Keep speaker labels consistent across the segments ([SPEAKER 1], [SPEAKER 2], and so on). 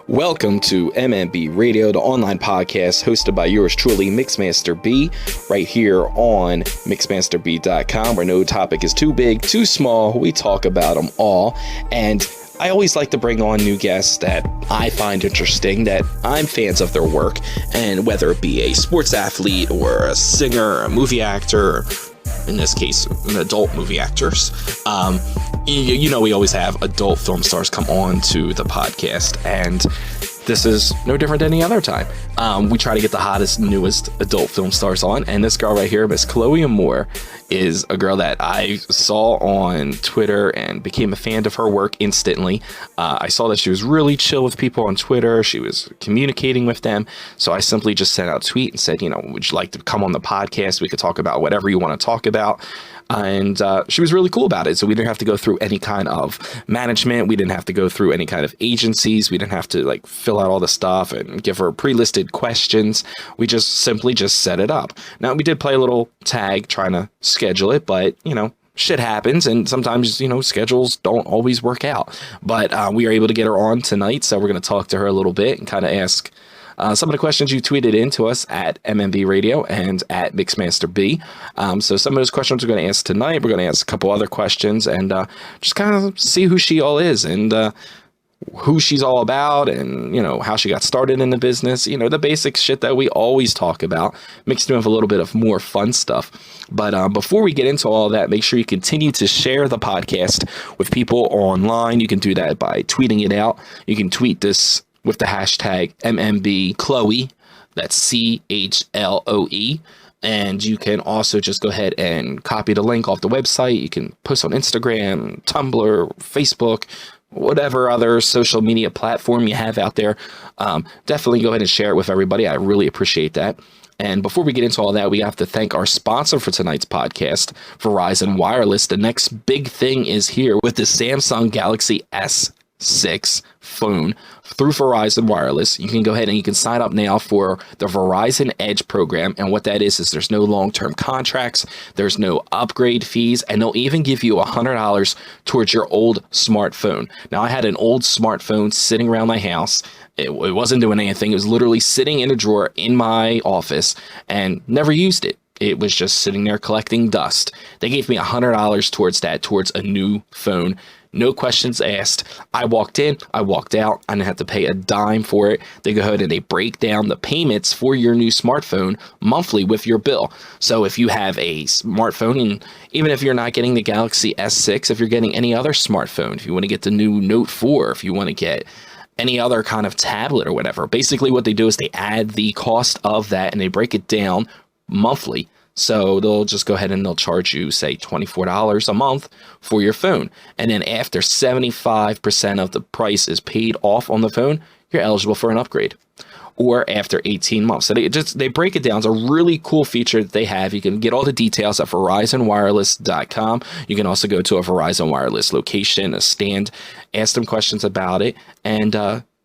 [SPEAKER 1] Welcome to MMB Radio, the online podcast hosted by yours truly, Mixmaster B, right here on mixmasterb.com, where no topic is too big, too small. We talk about them all. And I always like to bring on new guests that I find interesting, that I'm fans of their work. And whether it be a sports athlete or a singer, or a movie actor, in this case, an adult movie actors. You know, we always have adult film stars come on to the podcast, and this is no different than any other time. We try to get the hottest, newest adult film stars on, and this girl right here, Miss Chloe Amour, is a girl that I saw on Twitter and became a fan of her work instantly. I saw that she was really chill with people on Twitter. She was communicating with them. So I simply just sent out a tweet and said, you know, would you like to come on the podcast? We could talk about whatever you want to talk about. And she was really cool about it. So we didn't have to go through any kind of management. We didn't have to go through any kind of agencies. We didn't have to like fill out all the stuff and give her pre-listed questions. We just simply set it up. Now, we did play a little tag trying to schedule it, but, you know, shit happens, and sometimes, you know, schedules don't always work out. But we are able to get her on tonight, so we're going to talk to her a little bit and kind of ask some of the questions you tweeted in to us at MMB Radio and at MixmasterB. So some of those questions we're going to ask tonight. We're going to ask a couple other questions and just kind of see who she all is and who she's all about, and, you know, how she got started in the business. You know, the basic shit that we always talk about, mixed in with a little bit of more fun stuff. But before we get into all that, make sure you continue to share the podcast with people online. You can do that by tweeting it out. You can tweet this with the hashtag MMBChloe, that's CHLOE. And you can also just go ahead and copy the link off the website. You can post on Instagram, Tumblr, Facebook, whatever other social media platform you have out there. Definitely go ahead and share it with everybody. I really appreciate that. And before we get into all that, we have to thank our sponsor for tonight's podcast, Verizon Wireless. The next big thing is here with the Samsung Galaxy S6 phone through Verizon Wireless. You can go ahead and you can sign up now for the Verizon Edge program. And what that is there's no long-term contracts, there's no upgrade fees, and they'll even give you $100 towards your old smartphone. Now, I had an old smartphone sitting around my house. It wasn't doing anything. It was literally sitting in a drawer in my office and never used it. It was just sitting there collecting dust. They gave me $100 towards that, towards a new phone. No questions asked. I walked in, I walked out. I didn't have to pay a dime for it. They go ahead and they break down the payments for your new smartphone monthly with your bill. So if you have a smartphone, and even if you're not getting the Galaxy S6, if you're getting any other smartphone, if you want to get the new Note 4, if you want to get any other kind of tablet or whatever, basically what they do is they add the cost of that and they break it down monthly. So they'll just go ahead and they'll charge you, say, $24 a month for your phone. And then after 75% of the price is paid off on the phone, you're eligible for an upgrade. Or after 18 months. So they break it down. It's a really cool feature that they have. You can get all the details at VerizonWireless.com. You can also go to a Verizon Wireless location, a stand, ask them questions about it, and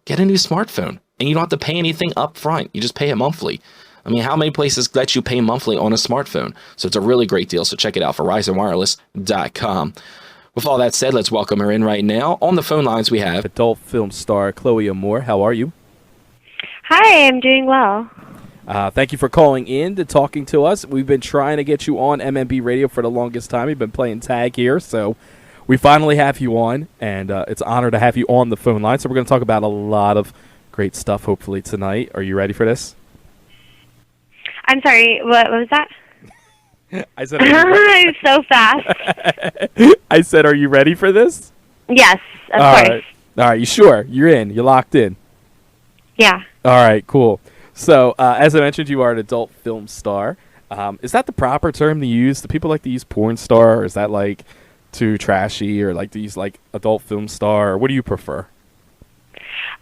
[SPEAKER 1] get a new smartphone. And you don't have to pay anything up front. You just pay it monthly. I mean, how many places let you pay monthly on a smartphone? So it's a really great deal. So check it out, VerizonWireless.com. With all that said, let's welcome her in right now. On the phone lines, we have
[SPEAKER 2] adult film star Chloe Amour. How are you?
[SPEAKER 3] Hi, I'm doing well.
[SPEAKER 2] Thank you for calling in to talking to us. We've been trying to get you on MMB Radio for the longest time. You've been playing tag here, so we finally have you on, and it's an honor to have you on the phone line. So we're going to talk about a lot of great stuff, hopefully, tonight. Are you ready for this?
[SPEAKER 3] I'm sorry, what was that?
[SPEAKER 2] I said,
[SPEAKER 3] I'm so fast.
[SPEAKER 2] I said, are you ready for this?
[SPEAKER 3] Yes, of course.
[SPEAKER 2] Right. All right, you sure? You're in. You're locked in.
[SPEAKER 3] Yeah.
[SPEAKER 2] All right, cool. So, as I mentioned, you are an adult film star. Is that the proper term to use? Do people like to use porn star, or is that, like, too trashy, or like to use, like, adult film star, or what do you prefer?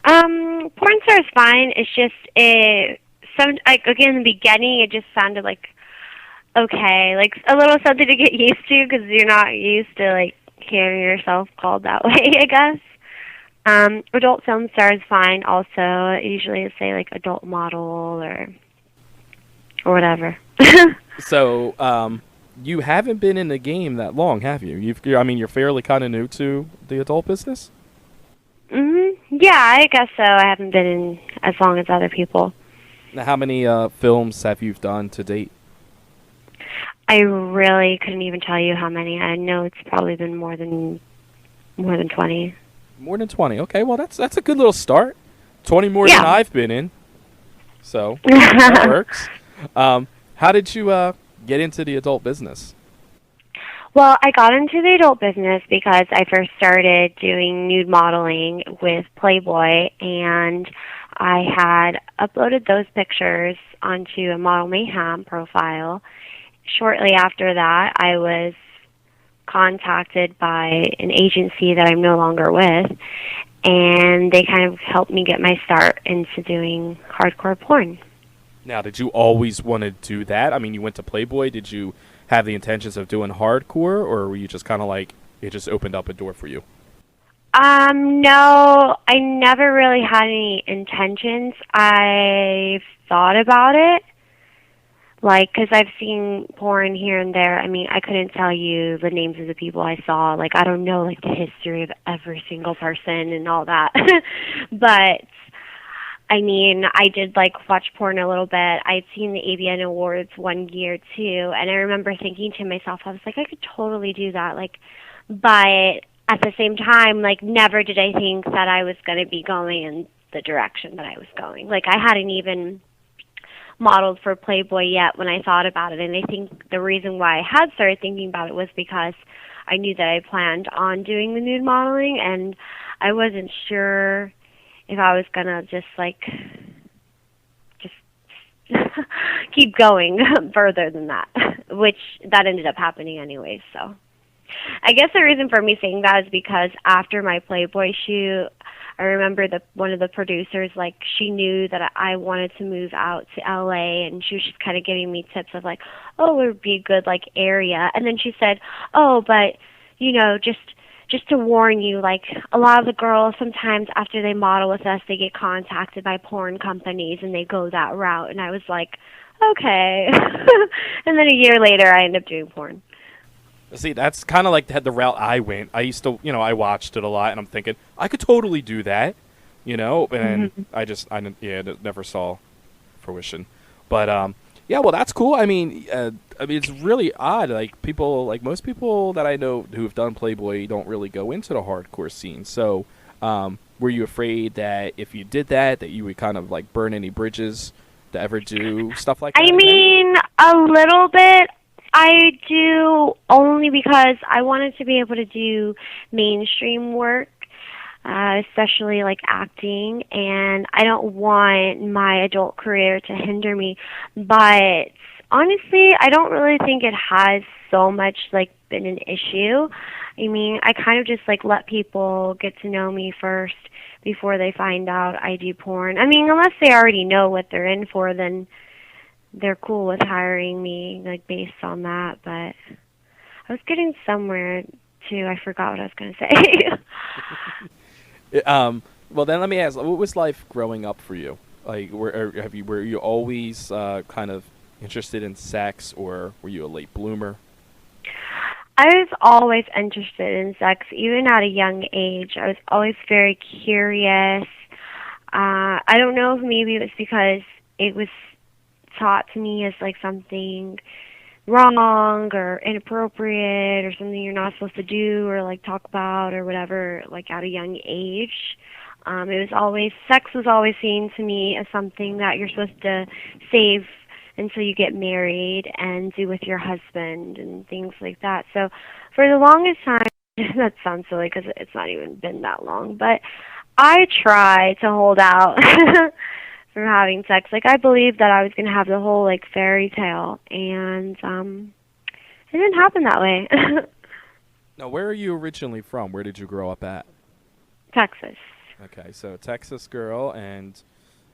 [SPEAKER 3] Porn star is fine. It's just, again, in the beginning, it just sounded like, okay, like a little something to get used to because you're not used to, like, hearing yourself called that way, I guess. Adult film star is fine also. Usually I say, like, adult model or whatever.
[SPEAKER 2] So, you haven't been in the game that long, have you? You're fairly kind of new to the adult business?
[SPEAKER 3] Yeah, I guess so. I haven't been in as long as other people.
[SPEAKER 2] Now, how many films have you done to date?
[SPEAKER 3] I really couldn't even tell you how many. I know it's probably been more than 20.
[SPEAKER 2] More than 20. Okay, well, that's a good little start. 20 more than I've been in. So, that works. How did you get into the adult business?
[SPEAKER 3] Well, I got into the adult business because I first started doing nude modeling with Playboy, and I had uploaded those pictures onto a Model Mayhem profile. Shortly after that, I was contacted by an agency that I'm no longer with, and they kind of helped me get my start into doing hardcore porn.
[SPEAKER 2] Now, did you always want to do that? I mean, you went to Playboy. Did you have the intentions of doing hardcore, or were you just kind of like, it just opened up a door for you?
[SPEAKER 3] No, I never really had any intentions. I thought about it, like, because I've seen porn here and there. I mean, I couldn't tell you the names of the people I saw. Like, I don't know, like, the history of every single person and all that. But I mean, I did, like, watch porn a little bit. I'd seen the AVN Awards one year, too, and I remember thinking to myself, I was like, I could totally do that, like, but at the same time, like, never did I think that I was going to be going in the direction that I was going. Like, I hadn't even modeled for Playboy yet when I thought about it, and I think the reason why I had started thinking about it was because I knew that I planned on doing the nude modeling, and I wasn't sure if I was gonna just keep going further than that, which that ended up happening anyways. So I guess the reason for me saying that is because after my Playboy shoot, I remember one of the producers, like, she knew that I wanted to move out to LA, and she was just kind of giving me tips of like, oh, it would be a good, like, area. And then she said, oh, but, you know, just to warn you, like, a lot of the girls, sometimes after they model with us, they get contacted by porn companies and they go that route. And I was like, okay. And then a year later, I ended up doing porn.
[SPEAKER 2] See, that's kind of like the route I went. I used to, I watched it a lot, and I'm thinking, I could totally do that, and it never saw fruition. But, yeah, well, that's cool. I mean, it's really odd. Like, most people that I know who have done Playboy don't really go into the hardcore scene. So, were you afraid that if you did that you would kind of, like, burn any bridges to ever do stuff like that?
[SPEAKER 3] I mean, a little bit. I do, only because I wanted to be able to do mainstream work, especially like acting, and I don't want my adult career to hinder me. But honestly, I don't really think it has so much like been an issue. I mean, I kind of just like let people get to know me first before they find out I do porn. I mean, unless they already know what they're in for, then they're cool with hiring me, like, based on that. But I was getting somewhere, too. I forgot what I was going to say.
[SPEAKER 2] Well, then let me ask, what was life growing up for you? Like, were you always kind of interested in sex, or were you a late bloomer?
[SPEAKER 3] I was always interested in sex, even at a young age. I was always very curious. I don't know if maybe it was because it was taught to me as like something wrong or inappropriate or something you're not supposed to do or like talk about or whatever, like at a young age. Sex was always seen to me as something that you're supposed to save until you get married and do with your husband and things like that. So for the longest time, that sounds silly because it's not even been that long, but I tried to hold out from having sex. Like, I believed that I was going to have the whole, like, fairy tale, and it didn't happen that way.
[SPEAKER 2] Now, where are you originally from? Where did you grow up at?
[SPEAKER 3] Texas.
[SPEAKER 2] Okay, so Texas girl, and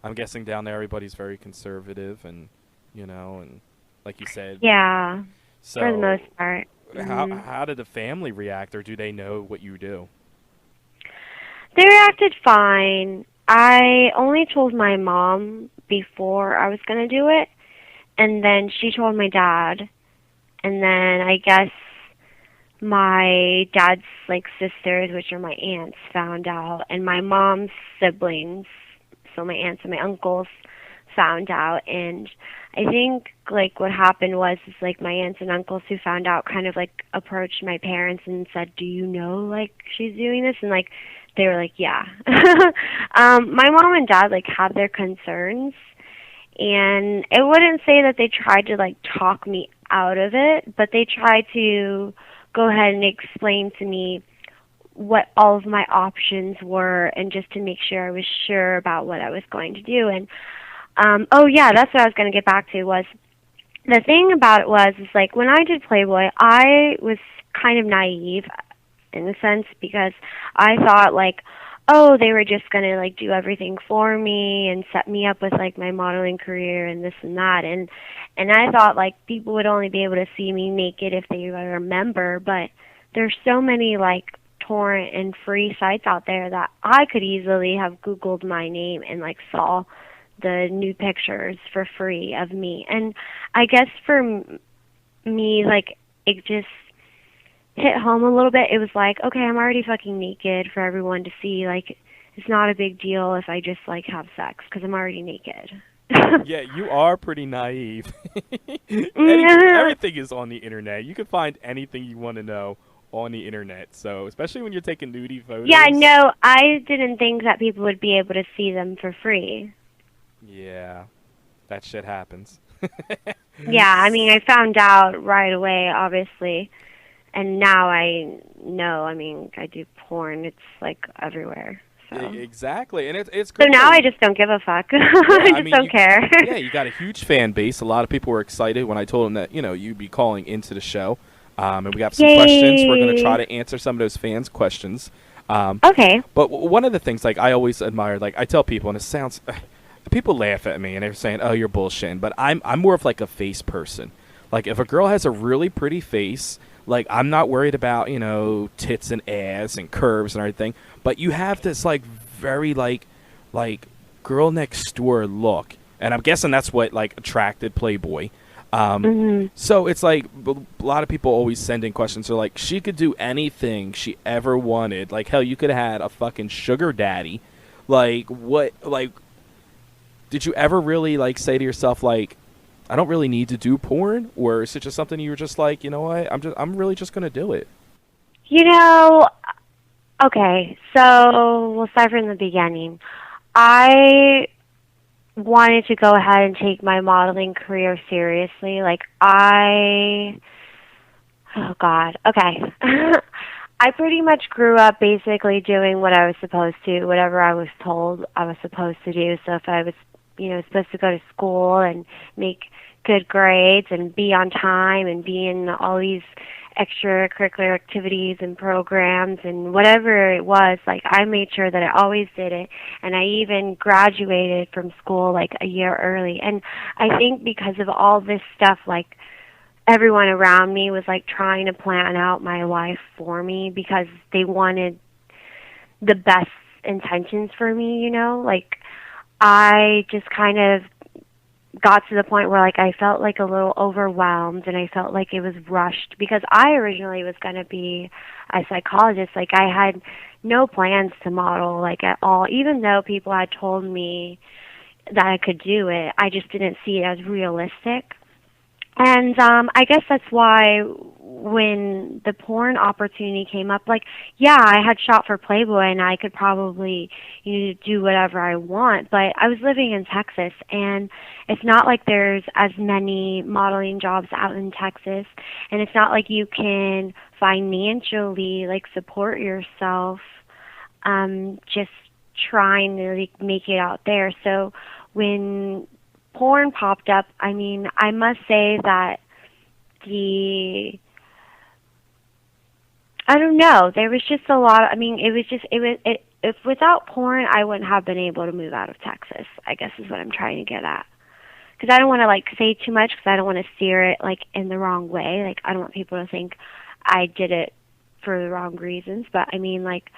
[SPEAKER 2] I'm guessing down there everybody's very conservative, and, and like you said.
[SPEAKER 3] Yeah,
[SPEAKER 2] so
[SPEAKER 3] for the most part.
[SPEAKER 2] How did the family react, or do they know what you do?
[SPEAKER 3] They reacted fine. I only told my mom before I was going to do it, and then she told my dad, and then I guess my dad's like sisters, which are my aunts, found out, and my mom's siblings, so my aunts and my uncles, found out. And I think like what happened was is like my aunts and uncles who found out kind of like approached my parents and said, "Do you know like she's doing this?" And like they were like, "Yeah." My mom and dad like had their concerns, and I wouldn't say that they tried to like talk me out of it, but they tried to go ahead and explain to me what all of my options were, and just to make sure I was sure about what I was going to do. And oh yeah, that's what I was going to get back to. Was the thing about it was is like when I did Playboy, I was kind of naive in a sense, because I thought like, oh, they were just going to like do everything for me and set me up with like my modeling career and this and that. And I thought like people would only be able to see me naked if they were a member, but there's so many like torrent and free sites out there that I could easily have Googled my name and like saw the nude pictures for free of me. And I guess for me, like, it just hit home a little bit. It was like, okay, I'm already fucking naked for everyone to see. Like, it's not a big deal if I just like have sex because I'm already naked.
[SPEAKER 2] Yeah, you are pretty naive. Everything is on the internet. You can find anything you want to know on the internet. So, especially when you're taking nudie photos.
[SPEAKER 3] Yeah, no, I didn't think that people would be able to see them for free.
[SPEAKER 2] Yeah, that shit happens.
[SPEAKER 3] Yeah, I mean, I found out right away, obviously. And now I know, I mean, I do porn. It's like everywhere. So.
[SPEAKER 2] Exactly, and it's
[SPEAKER 3] so
[SPEAKER 2] great.
[SPEAKER 3] now I just don't give a fuck.
[SPEAKER 2] Yeah,
[SPEAKER 3] I just don't care.
[SPEAKER 2] Yeah, you got a huge fan base. A lot of people were excited when I told them that you'd be calling into the show, and we got some questions. We're going to try to answer some of those fans' questions.
[SPEAKER 3] Okay.
[SPEAKER 2] But one of the things like I always admire, like I tell people, and it sounds, people laugh at me and they're saying, "Oh, you're bullshitting," but I'm more of like a face person. Like if a girl has a really pretty face. Like, I'm not worried about, tits and ass and curves and everything. But you have this, like, very, like girl next door look. And I'm guessing that's what, like, attracted Playboy. So it's like a lot of people always send in questions. They're like, she could do anything she ever wanted. Like, hell, you could have had a fucking sugar daddy. Like, what, like, did you ever really, like, say to yourself, like, I don't really need to do porn, or is it just something you were just like, you know what, I'm really just gonna do it?
[SPEAKER 3] Okay, so we'll start from the beginning. I wanted to go ahead and take my modeling career seriously. Like oh God, okay. I pretty much grew up basically doing what I was supposed to, whatever I was told I was supposed to do. So if I was supposed to go to school and make good grades and be on time and be in all these extracurricular activities and programs and whatever it was, like I made sure that I always did it. And I even graduated from school like a year early. And I think because of all this stuff, like everyone around me was like trying to plan out my life for me because they wanted the best intentions for me, like I just kind of got to the point where like I felt like a little overwhelmed, and I felt like it was rushed because I originally was going to be a psychologist. Like I had no plans to model like at all, even though people had told me that I could do it. I just didn't see it as realistic. And I guess that's why when the porn opportunity came up, like, yeah, I had shot for Playboy and I could probably do whatever I want, but I was living in Texas, and it's not like there's as many modeling jobs out in Texas, and it's not like you can financially like support yourself just trying to like make it out there. So when porn popped up, I mean, I must say that I don't know, there was just a lot of, I mean, if without porn, I wouldn't have been able to move out of Texas, I guess is what I'm trying to get at. Because I don't want to, like, say too much, because I don't want to steer it, like, in the wrong way. Like, I don't want people to think I did it for the wrong reasons. But, I mean, like,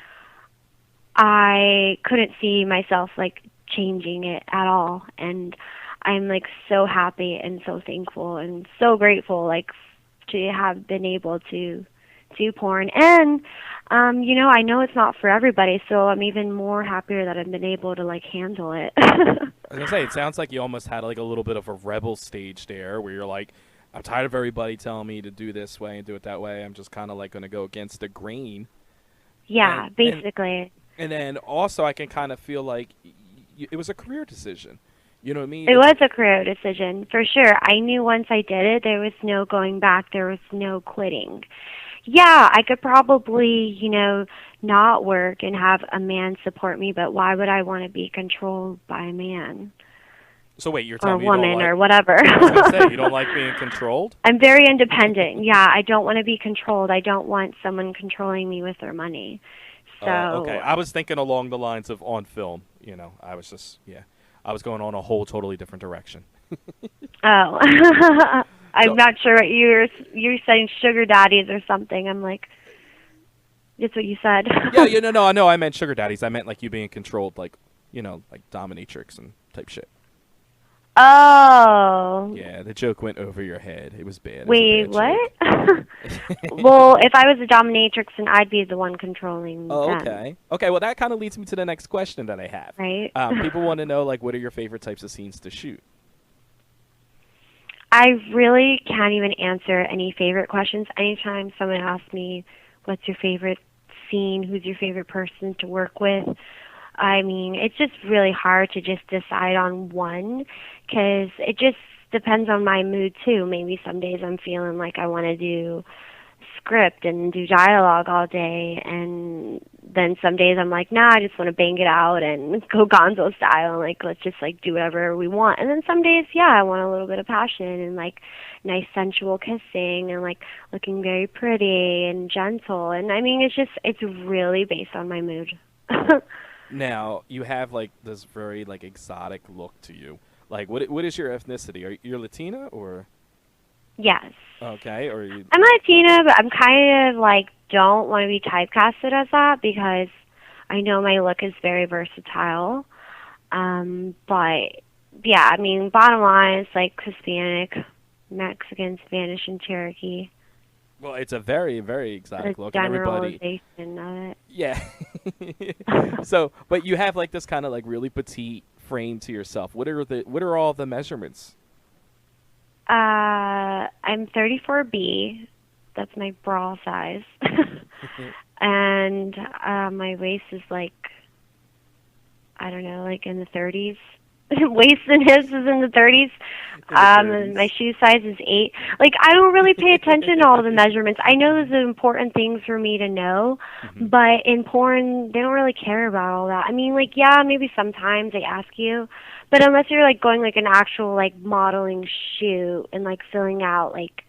[SPEAKER 3] I couldn't see myself, like, changing it at all. And I'm, like, so happy and so thankful and so grateful, like, to have been able to do porn. And, you know, I know it's not for everybody, so I'm even more happier that I've been able to, like, handle it.
[SPEAKER 2] I was gonna say, it sounds like you almost had like a little bit of a rebel stage there, where you're like, I'm tired of everybody telling me to do this way and do it that way. I'm just kind of like gonna go against the grain.
[SPEAKER 3] Yeah,
[SPEAKER 2] And,
[SPEAKER 3] basically.
[SPEAKER 2] and then also, I can kind of feel like it was a career decision. You know what I mean?
[SPEAKER 3] It was a career decision, for sure. I knew once I did it, there was no going back. There was no quitting. Yeah, I could probably, you know, not work and have a man support me, but why would I want to be controlled by a man?
[SPEAKER 2] So wait, you're
[SPEAKER 3] Or a
[SPEAKER 2] telling me you don't
[SPEAKER 3] woman
[SPEAKER 2] like,
[SPEAKER 3] or whatever.
[SPEAKER 2] I was gonna say, you don't like being controlled?
[SPEAKER 3] I'm very independent. Yeah, I don't want to be controlled. I don't want someone controlling me with their money. So
[SPEAKER 2] Okay, I was thinking along the lines of on film. You know, I was just I was going on a whole totally different direction.
[SPEAKER 3] Oh, I'm not sure what you're saying, sugar daddies or something. I'm like, that's what you said.
[SPEAKER 2] Yeah, no, I know. I meant sugar daddies. I meant like you being controlled, like, you know, like dominatrix and type shit.
[SPEAKER 3] Oh.
[SPEAKER 2] Yeah, the joke went over your head. It was bad.
[SPEAKER 3] Wait, what? Well, if I was a dominatrix, then I'd be the one controlling
[SPEAKER 2] Oh,
[SPEAKER 3] them.
[SPEAKER 2] okay. Okay, well, that kind of leads me to the next question that I have.
[SPEAKER 3] Right.
[SPEAKER 2] People want to know, like, what are your favorite types of scenes to shoot?
[SPEAKER 3] I really can't even answer any favorite questions. Anytime someone asks me, what's your favorite scene, who's your favorite person to work with, I mean, it's just really hard to just decide on one, because it just depends on my mood, too. Maybe some days I'm feeling like I want to do script and do dialogue all day, and then some days I'm like, nah, I just want to bang it out and go Gonzo style, and like, let's just like do whatever we want. And then some days, yeah, I want a little bit of passion and like nice sensual kissing and like looking very pretty and gentle. And I mean, it's really based on my mood.
[SPEAKER 2] Now, you have, like, this very, like, exotic look to you. Like, what is your ethnicity? Are you Latina, or?
[SPEAKER 3] Yes.
[SPEAKER 2] Okay, or you...
[SPEAKER 3] I'm Latina, but I'm kind of like, don't want to be typecasted as that, because I know my look is very versatile. But, yeah, I mean, bottom line, it's like Hispanic, Mexican, Spanish, and Cherokee.
[SPEAKER 2] Well, it's a very, very exotic look. And
[SPEAKER 3] Generalization of it.
[SPEAKER 2] Yeah. So, but you have, like, this kind of, like, really petite frame to yourself. What are all the measurements?
[SPEAKER 3] I'm 34B. That's my bra size. And my waist is like, I don't know, like in the 30s. Waist and hips is in the 30s. My shoe size is 8. Like, I don't really pay attention to all the measurements. I know those are important things for me to know, but in porn, they don't really care about all that. I mean, like, yeah, maybe sometimes they ask you, but unless you're, like, going, like, an actual, like, modeling shoot and, like, filling out, like,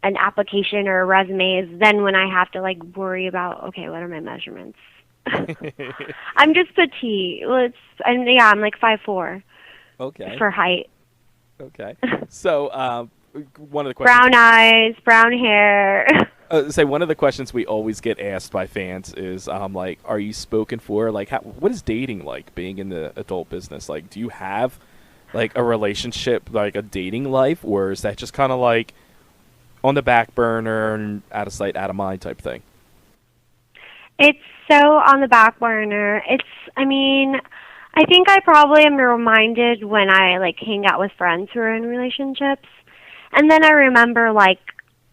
[SPEAKER 3] an application or a resume is then when I have to, like, worry about, okay, what are my measurements? I'm just petite. I'm like 5'4".
[SPEAKER 2] Okay.
[SPEAKER 3] For height.
[SPEAKER 2] Okay. So, one of the questions.
[SPEAKER 3] Brown eyes, brown hair.
[SPEAKER 2] Say one of the questions we always get asked by fans is, like, are you spoken for? Like, what is dating like? Being in the adult business, like, do you have, like, a relationship, like a dating life, or is that just kind of like on the back burner and out of sight, out of mind type thing?
[SPEAKER 3] It's so on the back burner. I think I probably am reminded when I, like, hang out with friends who are in relationships. And then I remember, like,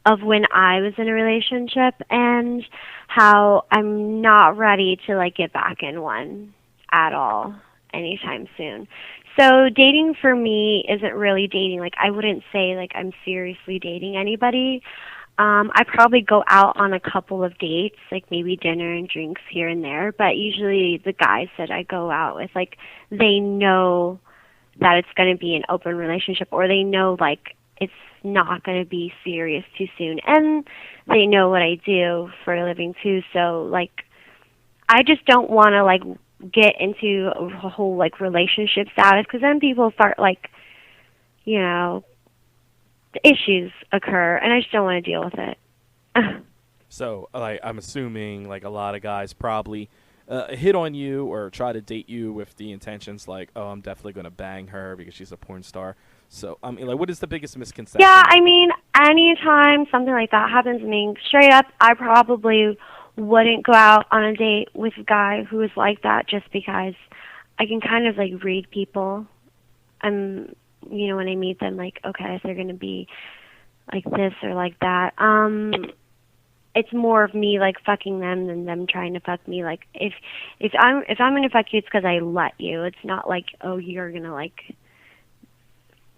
[SPEAKER 3] of when I was in a relationship and how I'm not ready to, like, get back in one at all anytime soon. So dating for me isn't really dating. Like, I wouldn't say, like, I'm seriously dating anybody. I probably go out on a couple of dates, like maybe dinner and drinks here and there, but usually the guys that I go out with, like, they know that it's going to be an open relationship, or they know, like, it's not going to be serious too soon, and they know what I do for a living too, so, like, I just don't want to, like, get into a whole, like, relationship status, because then people start, like, you know, issues occur, and I just don't want to deal with it.
[SPEAKER 2] So, like, I'm assuming, like, a lot of guys probably hit on you or try to date you with the intentions, like, oh, I'm definitely going to bang her because she's a porn star. So, I mean, like, what is the biggest misconception?
[SPEAKER 3] Yeah, I mean, anytime something like that happens to me, straight up, I probably wouldn't go out on a date with a guy who is like that, just because I can kind of like read people. When I meet them, like, okay, if they're gonna be like this or like that. It's more of me like fucking them than them trying to fuck me. Like if I'm gonna fuck you, it's because I let you. It's not like, oh, you're gonna like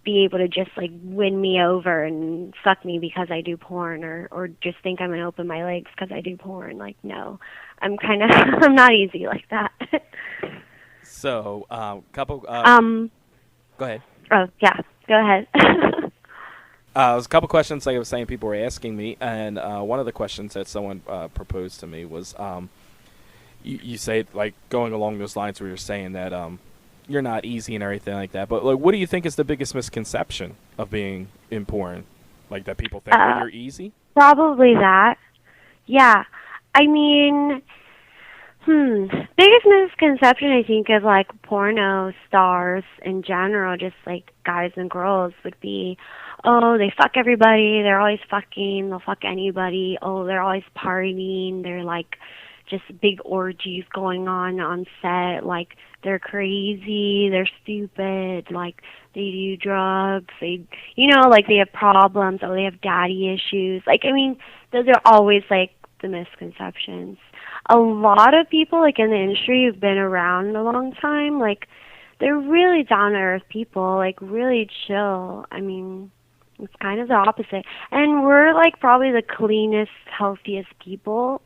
[SPEAKER 3] be able to just like win me over and fuck me because I do porn, or just think I'm gonna open my legs because I do porn. Like, no, I'm kind of I'm not easy like that.
[SPEAKER 2] So, couple. Go ahead.
[SPEAKER 3] Oh yeah, go ahead.
[SPEAKER 2] There's a couple questions, like I was saying, people were asking me, and one of the questions that someone proposed to me was, you say, like, going along those lines where you're saying that you're not easy and everything like that, but like, what do you think is the biggest misconception of being in porn? Like, that people think that you're easy?
[SPEAKER 3] Probably that. Yeah. I mean, biggest misconception I think of like porno stars in general, just like guys and girls, would be, oh, they fuck everybody, they're always fucking, they'll fuck anybody, oh, they're always partying, they're like just big orgies going on set, like they're crazy, they're stupid, like they do drugs, they, like they have problems, oh, they have daddy issues. Like, I mean, those are always like the misconceptions. A lot of people like in the industry who've been around a long time, like they're really down to earth people, like really chill. I mean, it's kind of the opposite. And we're like probably the cleanest, healthiest people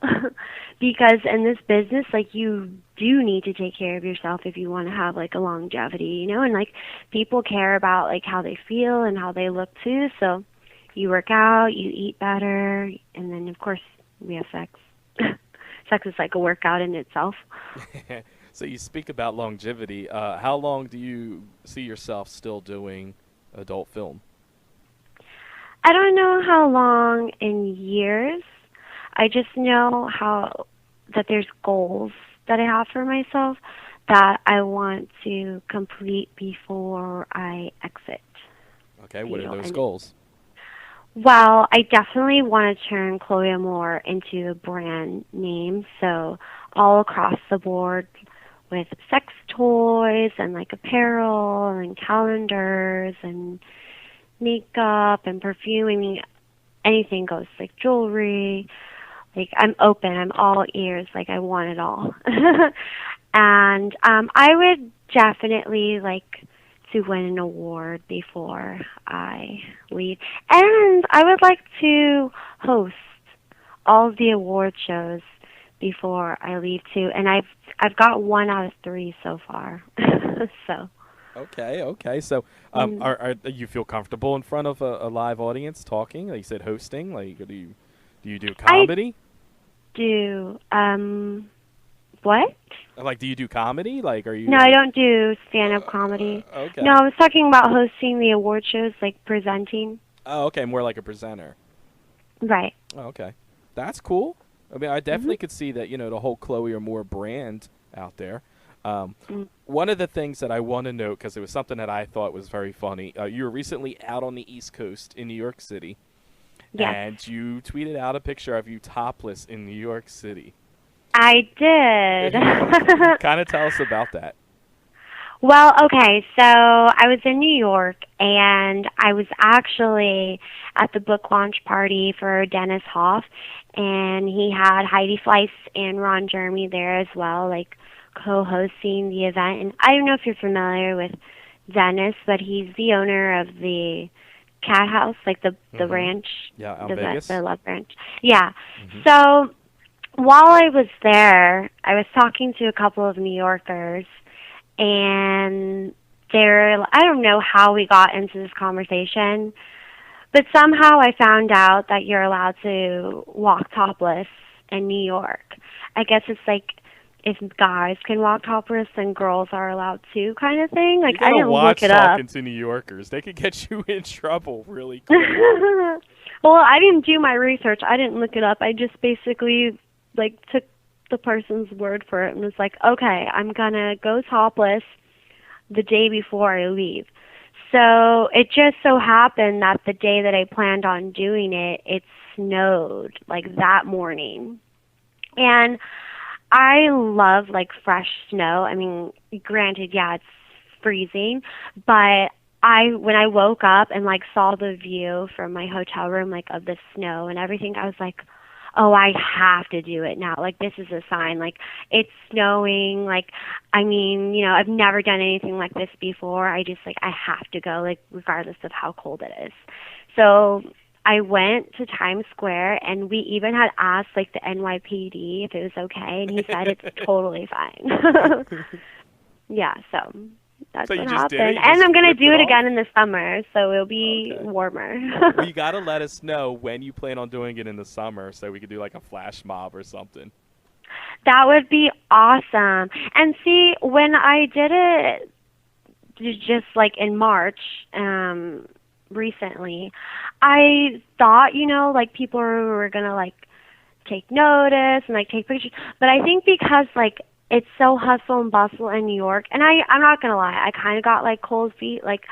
[SPEAKER 3] because in this business, like you do need to take care of yourself if you want to have like a longevity, and like people care about like how they feel and how they look too. So you work out, you eat better, and then of course we have sex. Sex is like a workout in itself.
[SPEAKER 2] So you speak about longevity. How long do you see yourself still doing adult film?
[SPEAKER 3] I don't know how long in years. I just know that there's goals that I have for myself that I want to complete before I exit.
[SPEAKER 2] Okay, what are those goals?
[SPEAKER 3] Well, I definitely want to turn Chloe Amour into a brand name, so all across the board with sex toys and like apparel and calendars and makeup and perfume. I mean, anything goes, like jewelry. Like, I'm open, I'm all ears, like I want it all. And I would definitely like to win an award before I leave. And I would like to host all of the award shows before I leave too. And I've got 1 out of 3 so far. So.
[SPEAKER 2] Okay. So, are you feel comfortable in front of a live audience talking? Like you said, hosting. Like, do you do comedy?
[SPEAKER 3] I do. What?
[SPEAKER 2] Like, do you do comedy? Like, are you?
[SPEAKER 3] No, I don't do stand-up comedy.
[SPEAKER 2] Okay.
[SPEAKER 3] No, I was talking about hosting the award shows, like presenting.
[SPEAKER 2] Oh, okay, more like a presenter.
[SPEAKER 3] Right.
[SPEAKER 2] Oh, okay, that's cool. I mean, I definitely could see that, the whole Chloe Amour brand out there. One of the things that I want to note, because it was something that I thought was very funny, you were recently out on the East Coast in New York City.
[SPEAKER 3] Yes.
[SPEAKER 2] And you tweeted out a picture of you topless in New York City.
[SPEAKER 3] I did.
[SPEAKER 2] Kind of tell us about that.
[SPEAKER 3] Well, okay, so I was in New York, and I was actually at the book launch party for Dennis Hoff, and he had Heidi Fleiss and Ron Jeremy there as well, like co-hosting the event. And I don't know if you're familiar with Dennis, but he's the owner of the Cat House, like the ranch.
[SPEAKER 2] Yeah, out Vegas.
[SPEAKER 3] The Love Ranch. Yeah. So while I was there, I was talking to a couple of New Yorkers, and I don't know how we got into this conversation, but somehow I found out that you're allowed to walk topless in New York. I guess it's like if guys can walk topless, then girls are allowed to, kind of thing. Like, I didn't look it up.
[SPEAKER 2] Talking to New Yorkers, they could get you in trouble really quick.
[SPEAKER 3] Well, I didn't do my research. I didn't look it up. I just basically like took the person's word for it and was like, okay, I'm gonna go topless the day before I leave. So it just so happened that the day that I planned on doing it, it snowed like that morning. And I love like fresh snow. I mean, granted, yeah, it's freezing, but when I woke up and like saw the view from my hotel room, like of the snow and everything, I was like, oh, I have to do it now. Like, this is a sign. Like, it's snowing. Like, I mean, you know, I've never done anything like this before. I just, like, I have to go, like, regardless of how cold it is. So I went to Times Square, and we even had asked, like, the NYPD if it was okay, and he said it's totally fine. Yeah, so that's
[SPEAKER 2] So you
[SPEAKER 3] what
[SPEAKER 2] just did it?
[SPEAKER 3] happened.
[SPEAKER 2] You
[SPEAKER 3] And
[SPEAKER 2] just
[SPEAKER 3] I'm going to
[SPEAKER 2] ripped
[SPEAKER 3] do
[SPEAKER 2] it
[SPEAKER 3] it
[SPEAKER 2] off?
[SPEAKER 3] again in the summer, so it'll be
[SPEAKER 2] Okay.
[SPEAKER 3] warmer.
[SPEAKER 2] Well, you got to let us know when you plan on doing it in the summer so we could do like a flash mob or something.
[SPEAKER 3] That would be awesome. And see, when I did it just like in March, recently, I thought, you know, like people were going to like take notice and like take pictures. But I think because like it's so hustle and bustle in New York, and I'm not going to lie, I kind of got like cold feet. Like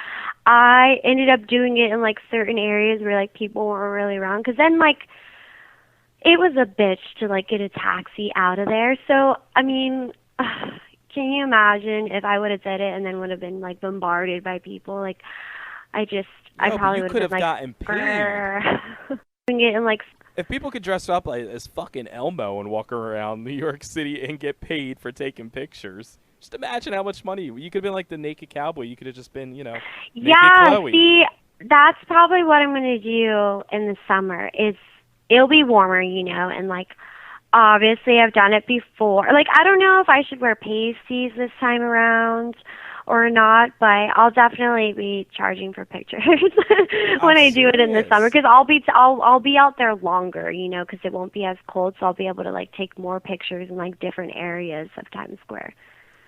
[SPEAKER 3] I ended up doing it in like certain areas where like people weren't really around, because then like it was a bitch to like get a taxi out of there. So I mean, can you imagine if I would have did it and then would have been like bombarded by people? Like I
[SPEAKER 2] No, but
[SPEAKER 3] probably
[SPEAKER 2] you
[SPEAKER 3] would
[SPEAKER 2] could
[SPEAKER 3] have
[SPEAKER 2] have
[SPEAKER 3] been like
[SPEAKER 2] gotten paid.
[SPEAKER 3] doing it in like
[SPEAKER 2] If people could dress up like as fucking Elmo and walk around New York City and get paid for taking pictures, just imagine how much money. You could have been like the naked cowboy. You could have just been, you know, naked
[SPEAKER 3] yeah.
[SPEAKER 2] Chloe.
[SPEAKER 3] See, that's probably what I'm gonna do in the summer. It'll be warmer, you know, and like obviously I've done it before. Like I don't know if I should wear pasties this time around or not, but I'll definitely be charging for pictures when I do it in the summer, because I'll be out there longer, you know, because it won't be as cold, so I'll be able to like take more pictures in like different areas of Times Square.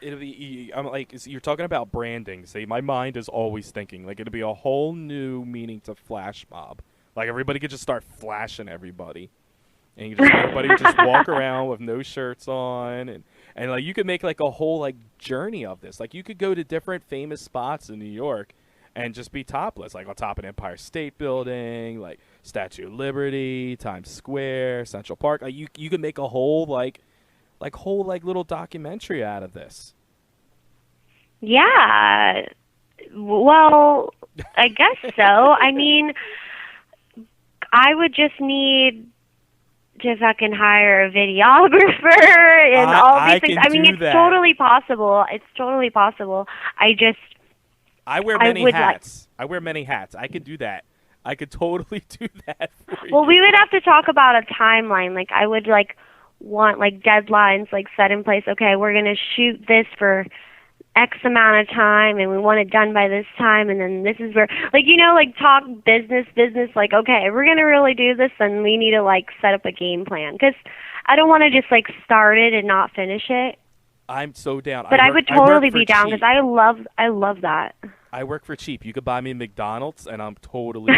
[SPEAKER 2] It'll be. I'm like, you're talking about branding. See, my mind is always thinking like it'll be a whole new meaning to flash mob. Like everybody could just start flashing everybody, and you just everybody would just walk around with no shirts on, and like you could make like a whole like journey of this. Like you could go to different famous spots in New York and just be topless, like on top of Empire State Building, like Statue of Liberty, Times Square, Central Park. Like you could make a whole whole little documentary out of this.
[SPEAKER 3] Yeah. Well, I guess so. I mean, I would just need to fucking hire a videographer and all these things. I mean, it's totally possible. It's totally possible.
[SPEAKER 2] I wear many hats. I wear many hats. I could do that. I could totally do that for you.
[SPEAKER 3] Well, we would have to talk about a timeline. Like, I would like want like deadlines like set in place. Okay, we're gonna shoot this for X amount of time, and we want it done by this time, and then this is where, like, you know, like talk business, like, okay, if we're going to really do this, then we need to, like, set up a game plan, because I don't want to just, like, start it and not finish it.
[SPEAKER 2] I'm so down.
[SPEAKER 3] But I would totally be down, because I love that.
[SPEAKER 2] I work for cheap. You could buy me McDonald's, and I'm totally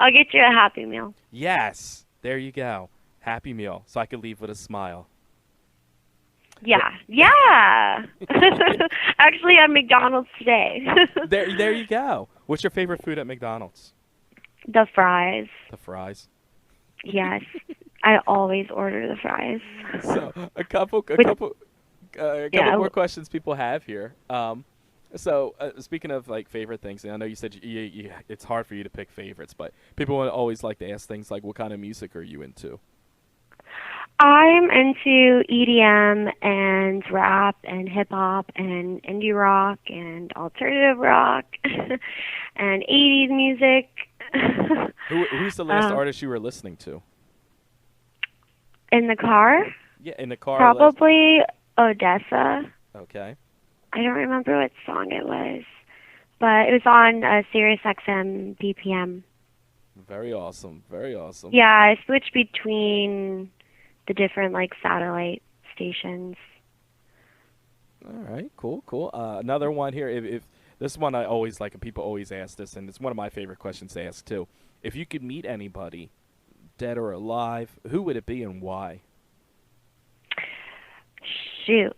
[SPEAKER 3] I'll get you a Happy Meal.
[SPEAKER 2] Yes, there you go. Happy Meal, so I could leave with a smile.
[SPEAKER 3] Yeah. Actually, I'm McDonald's today.
[SPEAKER 2] There you go. What's your favorite food at McDonald's?
[SPEAKER 3] The fries.
[SPEAKER 2] The fries.
[SPEAKER 3] Yes, I always order the fries.
[SPEAKER 2] So a couple more questions people have here. So speaking of like favorite things, and I know you said it's hard for you to pick favorites, but people always like to ask things like, what kind of music are you into?
[SPEAKER 3] I'm into EDM and rap and hip-hop and indie rock and alternative rock and 80s music.
[SPEAKER 2] Who's the last artist you were listening to?
[SPEAKER 3] In the car?
[SPEAKER 2] Yeah, in the car.
[SPEAKER 3] Probably Odessa.
[SPEAKER 2] Okay.
[SPEAKER 3] I don't remember what song it was, but it was on Sirius XM BPM.
[SPEAKER 2] Very awesome. Very awesome.
[SPEAKER 3] Yeah, I switched between the different like satellite stations.
[SPEAKER 2] All right, cool. Another one here. If this one I always like, and people always ask this, and it's one of my favorite questions to ask too. If you could meet anybody, dead or alive, who would it be and why?
[SPEAKER 3] Shoot.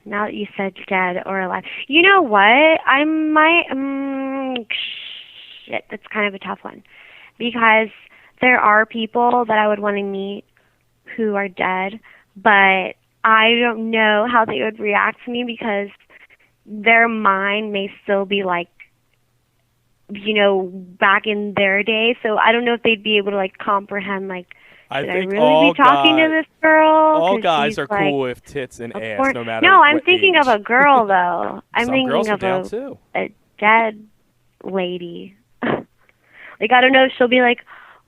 [SPEAKER 3] Now that you said dead or alive. You know what? I might... shit, that's kind of a tough one. Because there are people that I would want to meet who are dead, but I don't know how they would react to me because their mind may still be like, you know, back in their day. So I don't know if they'd be able to like comprehend like, should I really be talking to this girl?
[SPEAKER 2] All guys are cool with tits and ass, no matter
[SPEAKER 3] No, I'm
[SPEAKER 2] what
[SPEAKER 3] thinking
[SPEAKER 2] age.
[SPEAKER 3] of a girl though. I'm
[SPEAKER 2] Some girls
[SPEAKER 3] thinking
[SPEAKER 2] are
[SPEAKER 3] of
[SPEAKER 2] down too.
[SPEAKER 3] a dead lady. Like I don't know if she'll be like,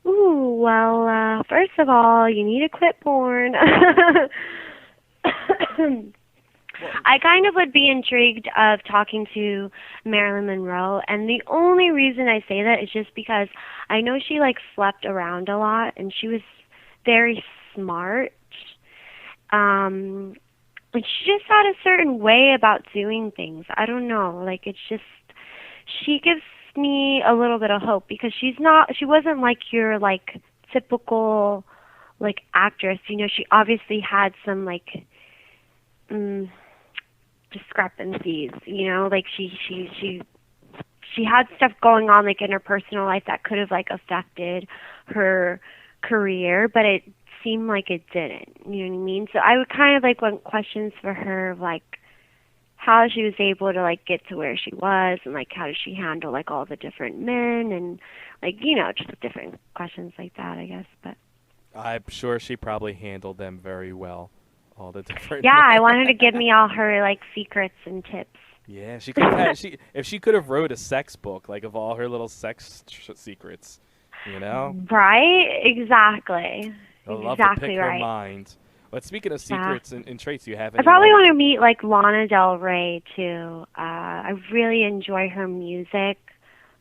[SPEAKER 3] ooh, well, first of all, you need to quit porn. I kind of would be intrigued of talking to Marilyn Monroe, and the only reason I say that is just because I know she like slept around a lot, and she was very smart. And she just had a certain way about doing things. I don't know, like it's just she gives me a little bit of hope because she wasn't like your like typical like actress. You know, she obviously had some like discrepancies, you know, like she had stuff going on like in her personal life that could have like affected her career, but it seemed like it didn't, you know what I mean? So I would kind of like want questions for her of like how she was able to like get to where she was, and like how did she handle like all the different men, and like, you know, just different questions like that, I guess. But
[SPEAKER 2] I'm sure she probably handled them very well. All the different
[SPEAKER 3] yeah, I want her to give me all her like secrets and tips.
[SPEAKER 2] Yeah, she could have had if she could have wrote a sex book like of all her little sex secrets, you know?
[SPEAKER 3] Right? Exactly.
[SPEAKER 2] I love
[SPEAKER 3] exactly
[SPEAKER 2] to pick
[SPEAKER 3] right.
[SPEAKER 2] her mind. But speaking of secrets and traits, do you have any?
[SPEAKER 3] I probably want to meet like Lana Del Rey too. I really enjoy her music.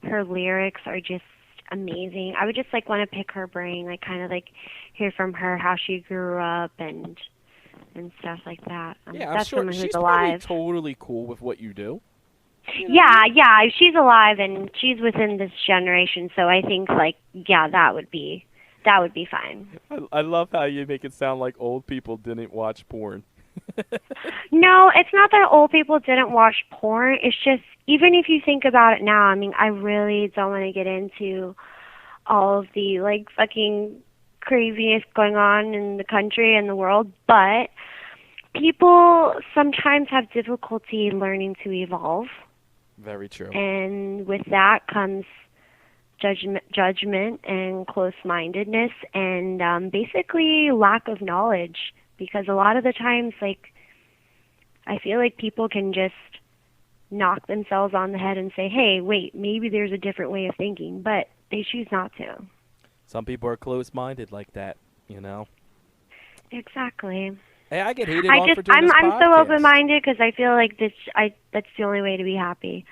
[SPEAKER 3] Her lyrics are just amazing. I would just like want to pick her brain, like kind of like hear from her how she grew up and stuff like that.
[SPEAKER 2] Yeah, I'm
[SPEAKER 3] that's
[SPEAKER 2] sure
[SPEAKER 3] someone who's
[SPEAKER 2] she's
[SPEAKER 3] alive.
[SPEAKER 2] probably totally cool with what you do.
[SPEAKER 3] Yeah, she's alive and she's within this generation, so I think like that would be fine.
[SPEAKER 2] I love how you make it sound like old people didn't watch porn.
[SPEAKER 3] No, it's not that old people didn't watch porn. It's just, even if you think about it now, I mean, I really don't want to get into all of the like fucking craziness going on in the country and the world, but people sometimes have difficulty learning to evolve.
[SPEAKER 2] Very true.
[SPEAKER 3] And with that comes judgment and close-mindedness and basically lack of knowledge, because a lot of the times, like, I feel like people can just knock themselves on the head and say, hey, wait, maybe there's a different way of thinking, but they choose not to.
[SPEAKER 2] Some people are close-minded like that, you know?
[SPEAKER 3] Exactly.
[SPEAKER 2] Hey, I get hated on for doing
[SPEAKER 3] I'm
[SPEAKER 2] this podcast.
[SPEAKER 3] so open-minded because I feel like that's the only way to be happy.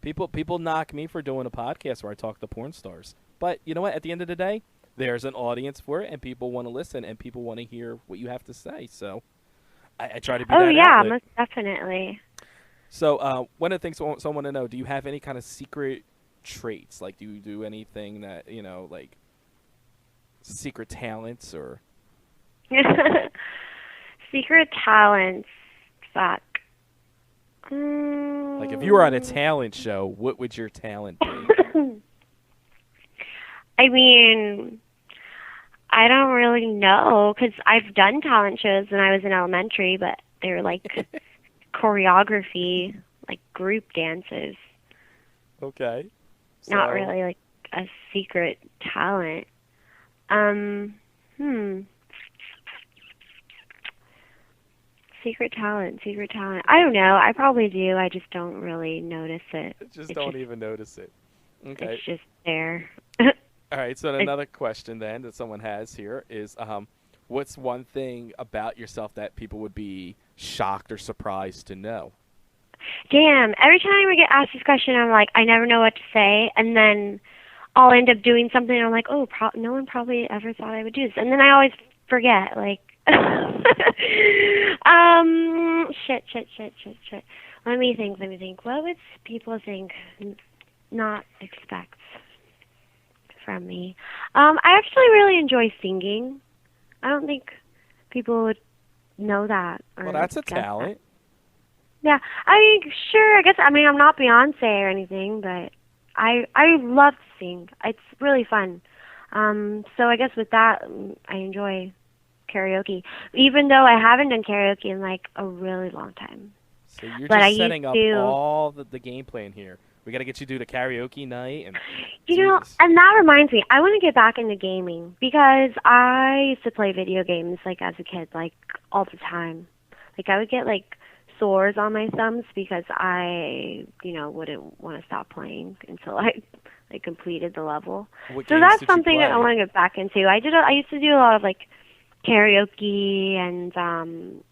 [SPEAKER 2] People knock me for doing a podcast where I talk to porn stars. But you know what? At the end of the day, there's an audience for it, and people want to listen, and people want to hear what you have to say. So I try to be that outlet.
[SPEAKER 3] Most definitely.
[SPEAKER 2] So one of the things someone want to know, do you have any kind of secret traits? Like, do you do anything that, you know, like secret talents or...
[SPEAKER 3] Secret talents. Fuck.
[SPEAKER 2] Like, if you were on a talent show, what would your talent be?
[SPEAKER 3] I mean, I don't really know, because I've done talent shows when I was in elementary, but they were like choreography, like group dances.
[SPEAKER 2] Okay.
[SPEAKER 3] Not really like a secret talent. Secret talent. I don't know. I probably do. I just don't really notice it.
[SPEAKER 2] Don't even notice it. Okay.
[SPEAKER 3] It's just there.
[SPEAKER 2] All right. So another question then that someone has here is, what's one thing about yourself that people would be shocked or surprised to know?
[SPEAKER 3] Damn. Every time I get asked this question, I'm like, I never know what to say. And then I'll end up doing something, and I'm like, oh, no one probably ever thought I would do this. And then I always forget, like, shit. Let me think. What would people think, not expect from me? I actually really enjoy singing. I don't think people know that. Or
[SPEAKER 2] Well, that's a
[SPEAKER 3] guess that.
[SPEAKER 2] talent.
[SPEAKER 3] Yeah, I mean, sure. I guess I'm not Beyonce or anything, but I love to sing. It's really fun. So I guess with that, I enjoy karaoke, even though I haven't done karaoke in like a really long time.
[SPEAKER 2] So you're
[SPEAKER 3] But I
[SPEAKER 2] just setting
[SPEAKER 3] used
[SPEAKER 2] up
[SPEAKER 3] to-
[SPEAKER 2] all the game plan here. We got to get you to do the karaoke night and
[SPEAKER 3] You
[SPEAKER 2] do
[SPEAKER 3] know,
[SPEAKER 2] this.
[SPEAKER 3] and that reminds me, I want to get back into gaming because I used to play video games like as a kid, like all the time. Like I would get like sores on my thumbs because I, wouldn't want to stop playing until I completed the level.
[SPEAKER 2] What
[SPEAKER 3] So
[SPEAKER 2] games
[SPEAKER 3] that's
[SPEAKER 2] did you
[SPEAKER 3] something that I
[SPEAKER 2] play?
[SPEAKER 3] want to get back into. I used to do a lot of like karaoke and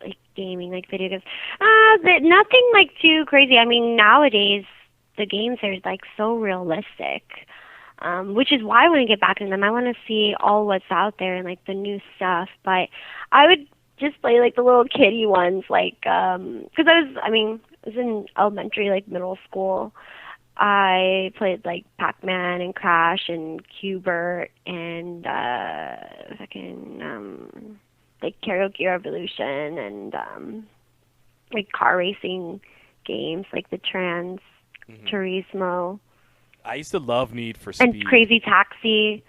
[SPEAKER 3] like gaming, like video games. But nothing like too crazy. I mean, nowadays the games are like so realistic, which is why I want to get back into them. I want to see all what's out there and like the new stuff. But I would just play like the little kiddie ones, like because I was in elementary, like middle school. I played like Pac-Man and Crash and Q*bert and like Karaoke Revolution and like car racing games like the Trans Turismo
[SPEAKER 2] I used to love Need for Speed.
[SPEAKER 3] and Crazy Taxi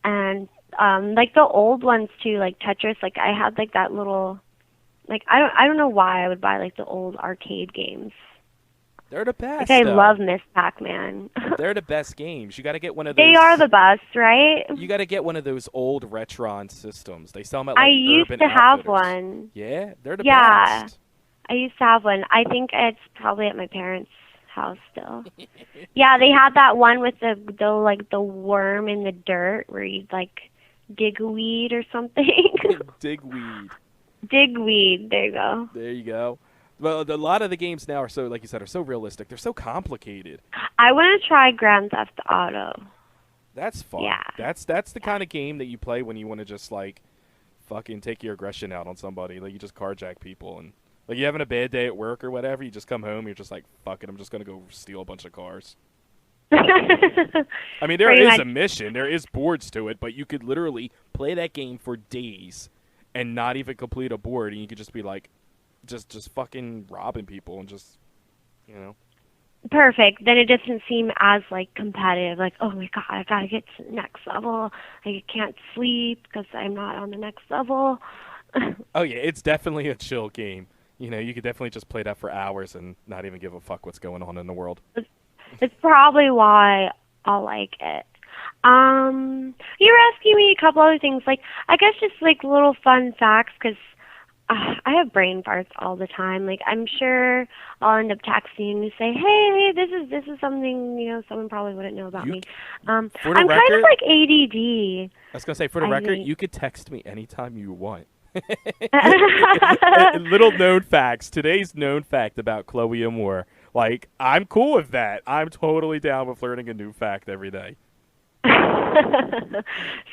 [SPEAKER 3] and like the old ones too, like Tetris. Like I had like that little, like I don't know why I would buy like the old arcade games.
[SPEAKER 2] They're the best.
[SPEAKER 3] Like I
[SPEAKER 2] though.
[SPEAKER 3] love Miss Pac-Man.
[SPEAKER 2] They're the best games. You got to get one of those.
[SPEAKER 3] They are the best, right?
[SPEAKER 2] You got to get one of those old Retron systems. They sell them at like
[SPEAKER 3] I used
[SPEAKER 2] Urban
[SPEAKER 3] to have
[SPEAKER 2] Outfitters.
[SPEAKER 3] one.
[SPEAKER 2] Yeah, they're the
[SPEAKER 3] Yeah.
[SPEAKER 2] best.
[SPEAKER 3] I used to have one. I think it's probably at my parents' house still. Yeah, they had that one with the worm in the dirt where you'd like dig a weed or something.
[SPEAKER 2] Digweed.
[SPEAKER 3] Digweed. There you go.
[SPEAKER 2] There you go. Well, a lot of the games now are so, like you said, are so realistic. They're so complicated.
[SPEAKER 3] I want to try Grand Theft Auto.
[SPEAKER 2] That's fun.
[SPEAKER 3] Yeah.
[SPEAKER 2] That's the kind of game that you play when you want to just like fucking take your aggression out on somebody. Like you just carjack people and like you're having a bad day at work or whatever. You just come home. You're just like, fuck it. I'm just gonna go steal a bunch of cars. I mean, there
[SPEAKER 3] Pretty
[SPEAKER 2] is
[SPEAKER 3] much.
[SPEAKER 2] a mission. There is boards to it, but you could literally play that game for days and not even complete a board, and you could just be like, just fucking robbing people and just, you know.
[SPEAKER 3] Perfect. Then it doesn't seem as like competitive. Like, oh my god, I gotta get to the next level. I can't sleep because I'm not on the next level.
[SPEAKER 2] Oh yeah, it's definitely a chill game. You know, you could definitely just play that for hours and not even give a fuck what's going on in the world.
[SPEAKER 3] It's probably why I'll like it. You were asking me a couple other things, like I guess just like little fun facts, because I have brain farts all the time. Like I'm sure I'll end up texting and say, "Hey, this is something someone probably wouldn't know about me." I'm
[SPEAKER 2] for the
[SPEAKER 3] kind
[SPEAKER 2] record-
[SPEAKER 3] of like ADD.
[SPEAKER 2] I was gonna say, for the
[SPEAKER 3] I
[SPEAKER 2] record,
[SPEAKER 3] think-
[SPEAKER 2] you could text me anytime you want. Little known facts. Today's known fact about Chloe Amour. Like, I'm cool with that. I'm totally down with learning a new fact every day.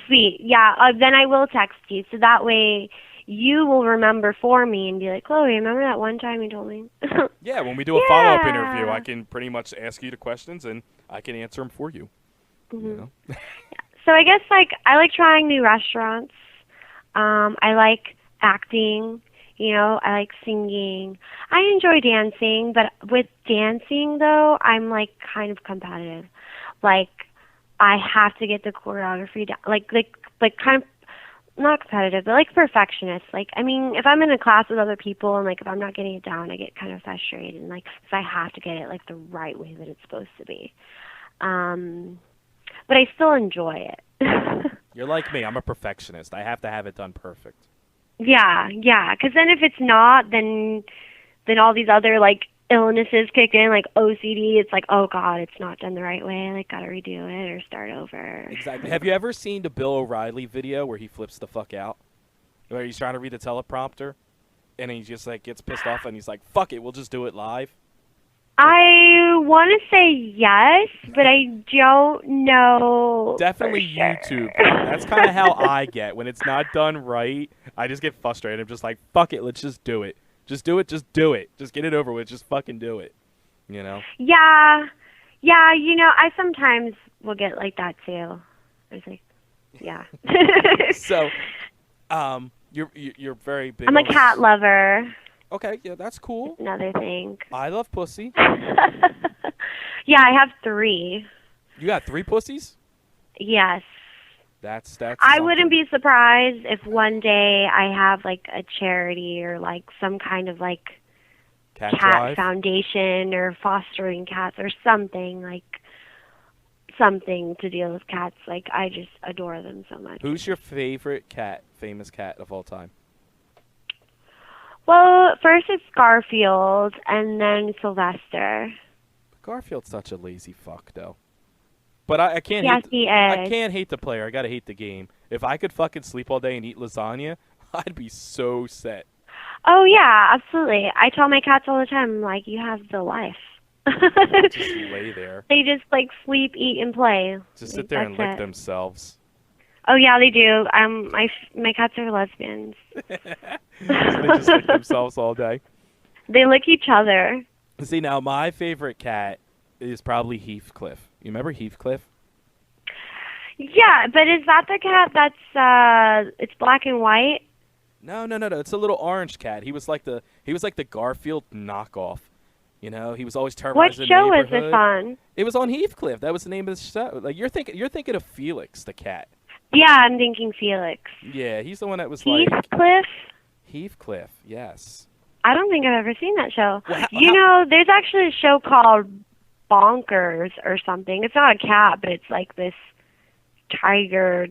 [SPEAKER 3] Sweet. Yeah. Then I will text you, so that way you will remember for me and be like, "Chloe, remember that one time you told me?"
[SPEAKER 2] Yeah, when we do a follow-up
[SPEAKER 3] Yeah.
[SPEAKER 2] interview, I can pretty much ask you the questions and I can answer them for you.
[SPEAKER 3] Mm-hmm.
[SPEAKER 2] You know?
[SPEAKER 3] So I guess like I like trying new restaurants. I like acting. I like singing. I enjoy dancing, but with dancing though, I'm like kind of competitive. Like I have to get the choreography down. Like kind of not competitive, but like perfectionist. Like I mean, if I'm in a class with other people and like if I'm not getting it down, I get kind of frustrated. And like if I have to get it like the right way that it's supposed to be. But I still enjoy it.
[SPEAKER 2] You're like me. I'm a perfectionist. I have to have it done perfect.
[SPEAKER 3] Yeah. Because then if it's not, then all these other like illnesses kick in, like OCD. It's like, oh god, it's not done the right way. I like gotta redo it or start over.
[SPEAKER 2] Exactly. Have you ever seen the Bill O'Reilly video where he flips the fuck out? Where he's trying to read the teleprompter and he just like gets pissed off and he's like, fuck it, we'll just do it live.
[SPEAKER 3] I want to say yes, but I don't know.
[SPEAKER 2] Definitely
[SPEAKER 3] for sure.
[SPEAKER 2] YouTube. That's kind of how I get. When it's not done right, I just get frustrated. I'm just like, fuck it, let's just do it. Just do it, just do it. Just get it over with, just fucking do it. You know?
[SPEAKER 3] Yeah, I sometimes will get like that too. I was like, yeah.
[SPEAKER 2] So, You're very big.
[SPEAKER 3] I'm a
[SPEAKER 2] on
[SPEAKER 3] cat lover.
[SPEAKER 2] Okay, yeah, that's cool.
[SPEAKER 3] Another thing.
[SPEAKER 2] I love pussy.
[SPEAKER 3] Yeah, I have 3.
[SPEAKER 2] You got 3 pussies?
[SPEAKER 3] Yes.
[SPEAKER 2] That's.
[SPEAKER 3] I wouldn't be surprised if one day I have like a charity or like some kind of like
[SPEAKER 2] cat
[SPEAKER 3] cat foundation or fostering cats or something to deal with cats. Like, I just adore them so much.
[SPEAKER 2] Who's your favorite famous cat of all time?
[SPEAKER 3] Well, first it's Garfield and then Sylvester.
[SPEAKER 2] Garfield's such a lazy fuck, though. But I can't.
[SPEAKER 3] Yes, he is.
[SPEAKER 2] I can't hate the player. I gotta hate the game. If I could fucking sleep all day and eat lasagna, I'd be so set.
[SPEAKER 3] Oh yeah, absolutely. I tell my cats all the time, like, you have the life.
[SPEAKER 2] Just lay there.
[SPEAKER 3] They just like sleep, eat, and play.
[SPEAKER 2] Just sit there and lick themselves.
[SPEAKER 3] Oh yeah, they do. My cats are lesbians.
[SPEAKER 2] So they just lick themselves all day.
[SPEAKER 3] They lick each other.
[SPEAKER 2] See, now my favorite cat is probably Heathcliff. You remember Heathcliff?
[SPEAKER 3] Yeah, but is that the cat that's it's black and white?
[SPEAKER 2] No. It's a little orange cat. He was like the Garfield knockoff. You know, he was always terrorizing the neighborhood.
[SPEAKER 3] What show was this on?
[SPEAKER 2] It was on Heathcliff. That was the name of the show. Like, you're thinking of Felix the cat.
[SPEAKER 3] Yeah, I'm thinking Felix.
[SPEAKER 2] Yeah, he's the one that was
[SPEAKER 3] Heathcliff?
[SPEAKER 2] Heathcliff, yes.
[SPEAKER 3] I don't think I've ever seen that show.
[SPEAKER 2] Well,
[SPEAKER 3] you know, there's actually a show called Bonkers or something. It's not a cat, but it's like this tiger.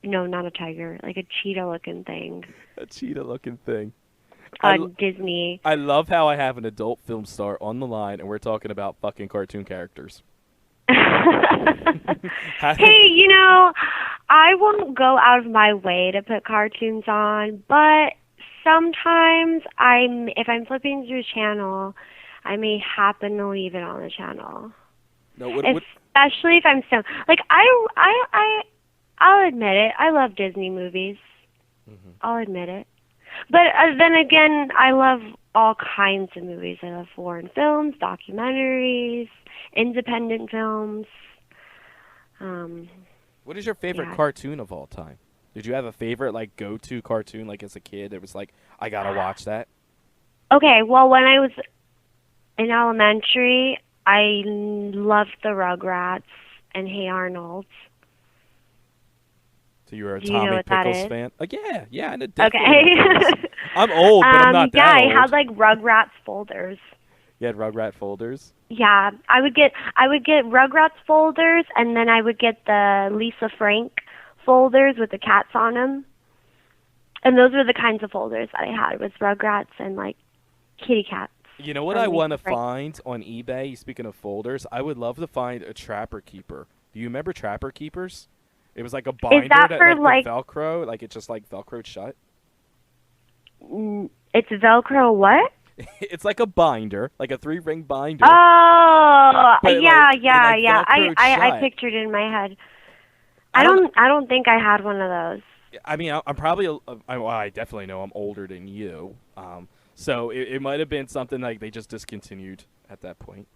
[SPEAKER 3] No, not a tiger. Like a cheetah-looking thing.
[SPEAKER 2] A cheetah-looking thing.
[SPEAKER 3] On Disney.
[SPEAKER 2] I love how I have an adult film star on the line, and we're talking about fucking cartoon characters.
[SPEAKER 3] Hey, you know, I won't go out of my way to put cartoons on, but sometimes if I'm flipping through a channel, I may happen to leave it on the channel.
[SPEAKER 2] No,
[SPEAKER 3] especially if I'm so like I'll admit it. I love Disney movies. Mm-hmm. I'll admit it. But then again, I love all kinds of movies. I love foreign films, documentaries, independent films.
[SPEAKER 2] What is your favorite cartoon of all time? Did you have a favorite, like, go-to cartoon, like, as a kid? It was like, I gotta watch that. Okay,
[SPEAKER 3] well, when I was in elementary, I loved the Rugrats and Hey Arnold.
[SPEAKER 2] So you were a Tommy Pickles fan? Yeah, and a
[SPEAKER 3] Okay.
[SPEAKER 2] I'm old, but I'm not that old.
[SPEAKER 3] Yeah, I had like Rugrats folders.
[SPEAKER 2] You had Rugrat folders?
[SPEAKER 3] Yeah, I would get Rugrats folders, and then I would get the Lisa Frank folders with the cats on them. And those were the kinds of folders that I had, was Rugrats and like kitty cats.
[SPEAKER 2] You know what I want to find on eBay? Speaking of folders, I would love to find a Trapper Keeper. Do you remember Trapper Keepers? It was like a binder that like Velcro, like it just like Velcroed shut.
[SPEAKER 3] It's Velcro what?
[SPEAKER 2] It's like a binder, like a 3-ring binder.
[SPEAKER 3] Oh, yeah. I pictured it in my head. I don't think I had one of those.
[SPEAKER 2] I mean, I'm probably. I definitely know I'm older than you. So it might have been something like they just discontinued at that point.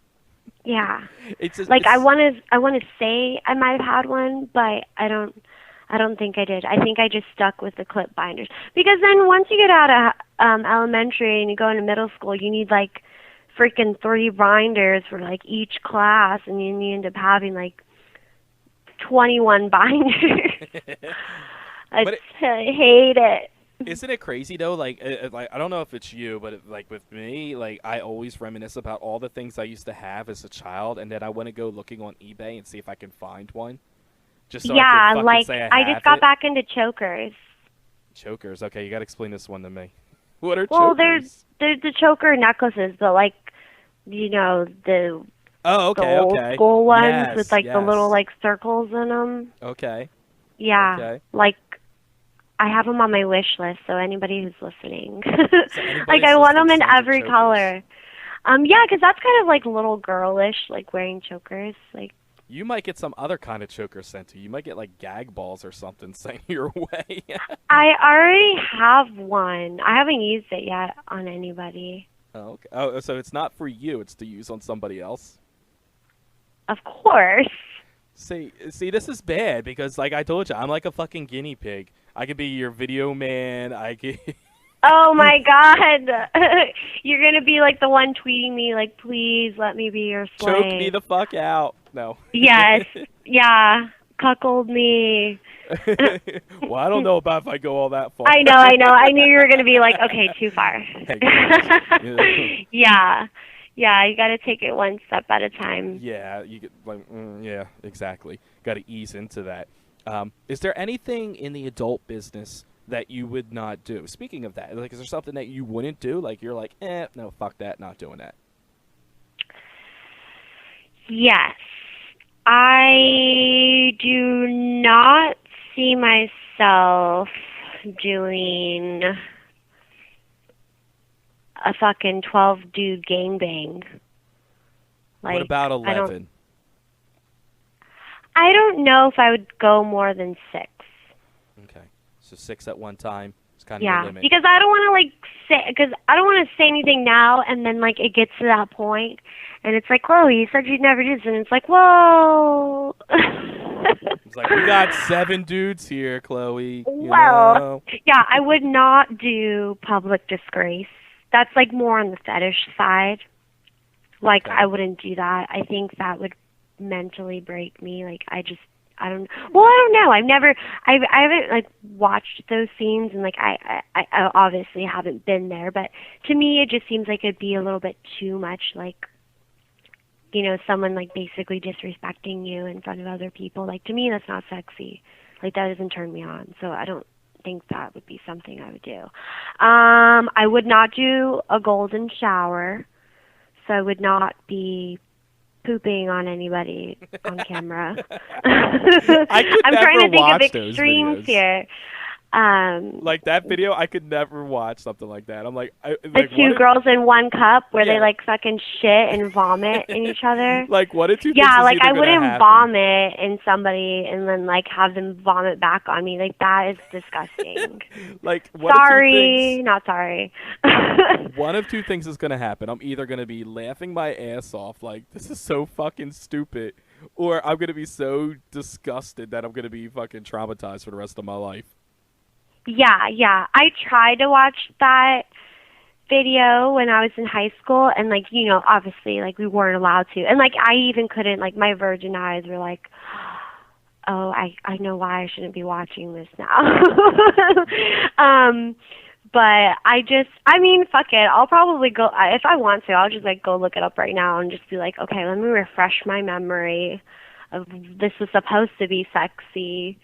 [SPEAKER 3] Yeah. I want to say I might have had one, but I don't think I did. I think I just stuck with the clip binders. Because then once you get out of elementary and you go into middle school, you need like freaking 3 binders for like each class, and you end up having like 21 binders. I hate it.
[SPEAKER 2] Isn't it crazy though? Like I don't know if it's you, but like with me, like I always reminisce about all the things I used to have as a child, and then I want to go looking on eBay and see if I can find one. Just so I can like say I
[SPEAKER 3] just got back into chokers.
[SPEAKER 2] Chokers, okay, you got to explain this one to me. What are chokers?
[SPEAKER 3] Well, there's the choker necklaces, but like, you know, the old school ones with like the little like circles in them.
[SPEAKER 2] Okay.
[SPEAKER 3] Yeah.
[SPEAKER 2] Okay.
[SPEAKER 3] Like, I have them on my wish list, so anybody who's listening. Like, I want them in every color. Yeah, because that's kind of like little girlish, like wearing chokers. Like,
[SPEAKER 2] you might get some other kind of choker sent to you. You might get like gag balls or something sent your way.
[SPEAKER 3] I already have one. I haven't used it yet on anybody.
[SPEAKER 2] Oh, okay. Oh, so it's not for you. It's to use on somebody else?
[SPEAKER 3] Of course.
[SPEAKER 2] See, this is bad because, like I told you, I'm like a fucking guinea pig. I could be your video man. I could.
[SPEAKER 3] Oh my God! You're gonna be like the one tweeting me, like, please let me be your slave.
[SPEAKER 2] Choke me the fuck out. No.
[SPEAKER 3] Yes. Yeah. Cuckold me.
[SPEAKER 2] Well, I don't know about if I go all that far.
[SPEAKER 3] I know. I knew you were gonna be like, okay, too far. Yeah. Yeah. You gotta take it one step at a time.
[SPEAKER 2] Yeah. You get like. Yeah. Exactly. Got to ease into that. Is there anything in the adult business that you would not do? Speaking of that, like, is there something that you wouldn't do? Like, you're like, no, fuck that, not doing that.
[SPEAKER 3] Yes. I do not see myself doing a fucking 12-dude gangbang. Like,
[SPEAKER 2] What about 11?
[SPEAKER 3] I don't know if I would go more than 6.
[SPEAKER 2] Okay. So 6 at one time. It's kind of
[SPEAKER 3] Yeah,
[SPEAKER 2] your limit.
[SPEAKER 3] because I don't want to say anything now, and then like it gets to that point, and it's like, Chloe, you said you'd never do this, and it's like, whoa.
[SPEAKER 2] It's like, we got 7 dudes here, Chloe.
[SPEAKER 3] Well, yeah, I would not do public disgrace. That's like more on the fetish side. Like,
[SPEAKER 2] Okay.
[SPEAKER 3] I wouldn't do that. I think that would mentally break me. Like, I don't know. I haven't like watched those scenes, and like I obviously haven't been there, but to me it just seems like it'd be a little bit too much, like, you know, someone like basically disrespecting you in front of other people. Like, to me that's not sexy. Like, that doesn't turn me on. So I don't think that would be something I would do. I would not do a golden shower. So I would not be pooping on anybody on camera. I'm trying to think of extremes here.
[SPEAKER 2] Like that video, I could never watch something like that. I'm like,
[SPEAKER 3] the 2 girls in 1 cup where they like fucking shit and vomit in each other.
[SPEAKER 2] Like, what did 2 things?
[SPEAKER 3] Yeah,
[SPEAKER 2] is
[SPEAKER 3] like
[SPEAKER 2] either
[SPEAKER 3] I wouldn't
[SPEAKER 2] happen.
[SPEAKER 3] vomit in somebody and then like have them vomit back on me. Like, that is disgusting.
[SPEAKER 2] Like, what
[SPEAKER 3] Sorry, not sorry.
[SPEAKER 2] One of 2 things is gonna happen. I'm either gonna be laughing my ass off, like, this is so fucking stupid, or I'm gonna be so disgusted that I'm gonna be fucking traumatized for the rest of my life.
[SPEAKER 3] Yeah. I tried to watch that video when I was in high school, and like, you know, obviously like we weren't allowed to, and like I even couldn't, like my virgin eyes were like, oh, I know why I shouldn't be watching this now. But I mean, fuck it. I'll probably go, if I want to, I'll just like go look it up right now and just be like, okay, let me refresh my memory of this was supposed to be sexy.